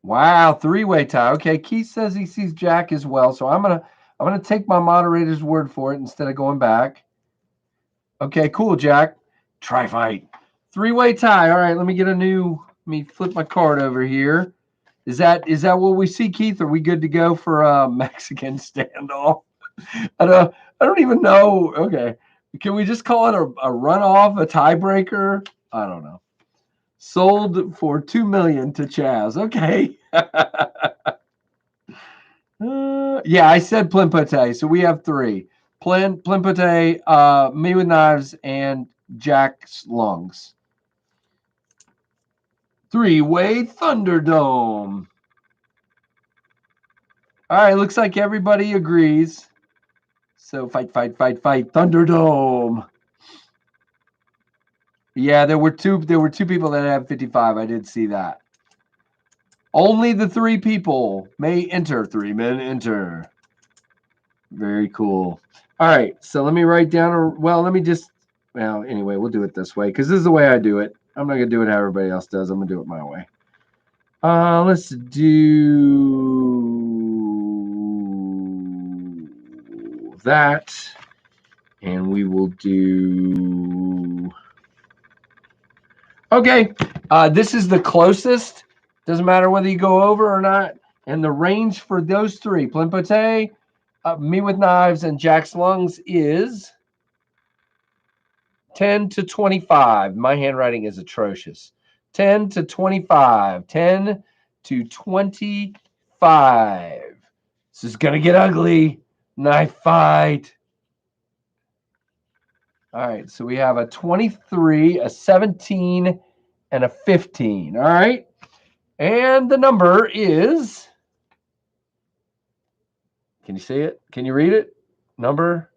Speaker 1: Wow, three-way tie. Okay, Keith says he sees Jack as well, so I'm gonna take my moderator's word for it instead of going back. Okay, cool, Jack. Try fight. Three-way tie. All right, let me flip my card over here. Is that what we see, Keith? Are we good to go for a Mexican standoff? I don't even know. Okay, can we just call it a runoff, a tiebreaker? I don't know. Sold for $2 million to Chaz. Okay. Yeah, I said Plin Pote, so we have three. Plin Pote, Me with Knives, and Jack's Lungs. Three-way Thunderdome. All right, looks like everybody agrees. So fight, Thunderdome. Yeah, there were two people that had 55. I did see that. Only the three people may enter. 3 men enter. Very cool. All right, so let me write down, anyway, we'll do it this way because this is the way I do it. I'm not going to do it how everybody else does. I'm going to do it my way. Let's do that. And we will do... Okay, this is the closest. Doesn't matter whether you go over or not. And the range for those three, Plin Pote, Me with Knives, and Jack's Lungs is 10 to 25. My handwriting is atrocious. 10 to 25. 10 to 25. This is going to get ugly. Knife fight. All right, so we have a 23, a 17, and a 15. All right. And the number is, can you see it? Can you read it? Number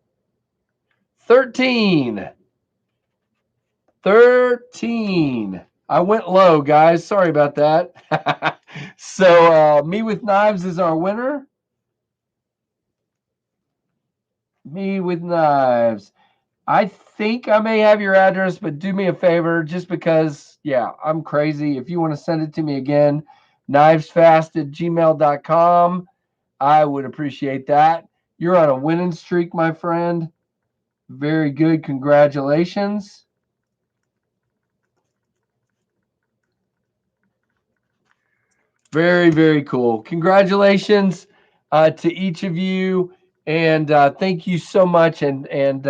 Speaker 1: 13. 13. I went low, guys. Sorry about that. So Me with Knives is our winner. Me with Knives. I think I may have your address, but do me a favor, just because, yeah, I'm crazy. If you want to send it to me again, knivesfast@gmail.com. I would appreciate that. You're on a winning streak, my friend. Very good. Congratulations. Very, very cool. Congratulations to each of you. And thank you so much. And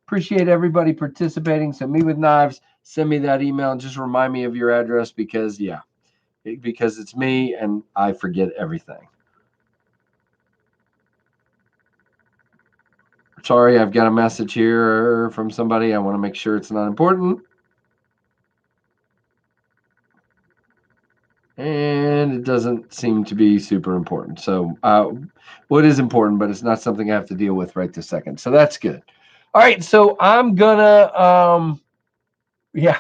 Speaker 1: appreciate everybody participating. So Me with Knives, send me that email and just remind me of your address because, yeah, because it's me and I forget everything. Sorry, I've got a message here from somebody. I want to make sure it's not important. And it doesn't seem to be super important. So what is important, but it's not something I have to deal with right this second. So that's good. All right. So I'm gonna yeah.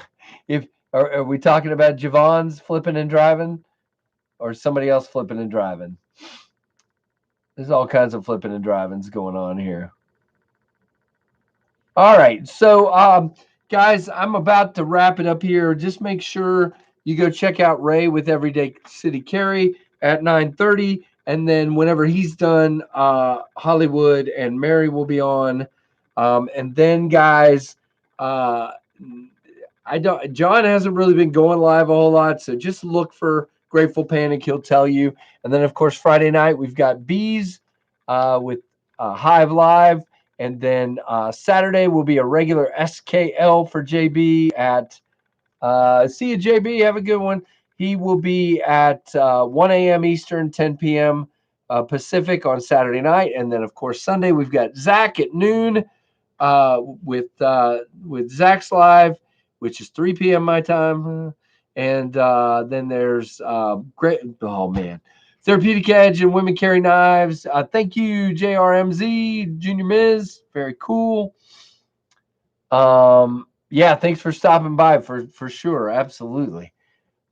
Speaker 1: If are we talking about Javon's flipping and driving or somebody else flipping and driving? There's all kinds of flipping and drivings going on here. All right. So guys, I'm about to wrap it up here. Just make sure you go check out Ray with Everyday City Carry at 9:30. And then whenever he's done, Hollywood and Mary will be on. And then, guys, John hasn't really been going live a whole lot. So just look for Grateful Panic. He'll tell you. And then, of course, Friday night, we've got Bees with Hive Live. And then Saturday will be a regular SKL for JB at, see you, JB. Have a good one. He will be at 1 a.m. Eastern, 10 p.m. Pacific on Saturday night. And then, of course, Sunday, we've got Zach at noon with Zach's Live, which is 3 p.m. my time. And then there's Therapeutic Edge and Women Carry Knives. Thank you, JRMZ, Junior Miz. Very cool. Yeah, thanks for stopping by for sure. Absolutely.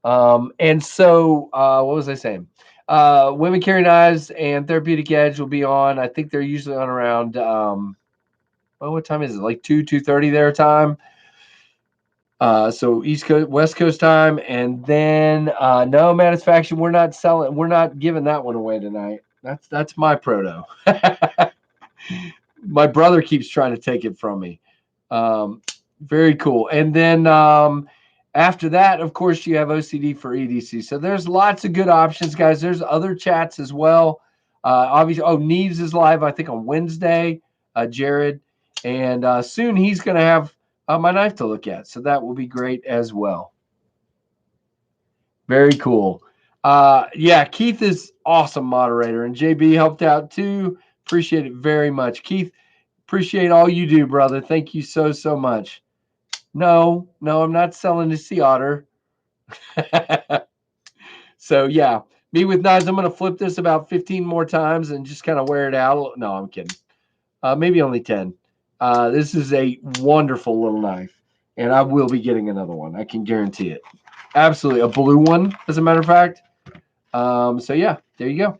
Speaker 1: And so what was I saying? Women Carry Knives and Therapeutic Edge will be on. I think they're usually on around what time is it? Like 2:30 their time. So East Coast, West Coast time, and then no Manufacturing. We're not giving that one away tonight. That's my proto. My brother keeps trying to take it from me. Very cool. And then after that, of course, you have OCD for EDC. So there's lots of good options, guys. There's other chats as well. Obviously, Knives is live, I think, on Wednesday, Jared. And soon he's going to have my knife to look at. So that will be great as well. Very cool. Yeah, Keith is awesome moderator. And JB helped out too. Appreciate it very much. Keith, appreciate all you do, brother. Thank you so, so much. No, I'm not selling the Sea Otter. So, yeah, Me with Knives. I'm going to flip this about 15 more times and just kind of wear it out. No, I'm kidding. Maybe only 10. This is a wonderful little knife, and I will be getting another one. I can guarantee it. Absolutely. A blue one, as a matter of fact. So, yeah, there you go.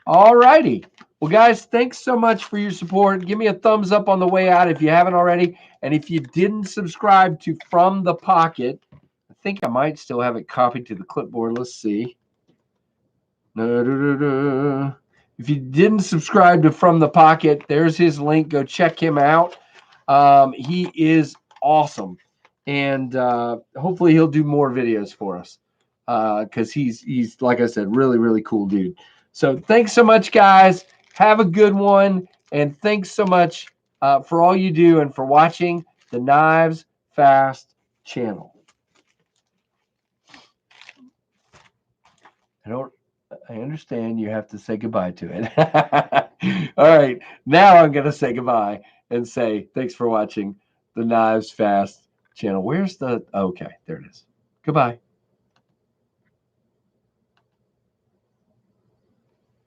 Speaker 1: All righty. Well, guys, thanks so much for your support. Give me a thumbs up on the way out if you haven't already. And if you didn't subscribe to From the Pocket, I think I might still have it copied to the clipboard. Let's see. If you didn't subscribe to From the Pocket, there's his link. Go check him out. He is awesome. And hopefully he'll do more videos for us because he's, like I said, really, really cool dude. So thanks so much, guys. Have a good one. And thanks so much for all you do and for watching. the KnivesFAST channel. I understand you have to say goodbye to it. All right, now I'm going to say goodbye and say thanks for watching the KnivesFAST channel. Where's the, okay, there it is. Goodbye.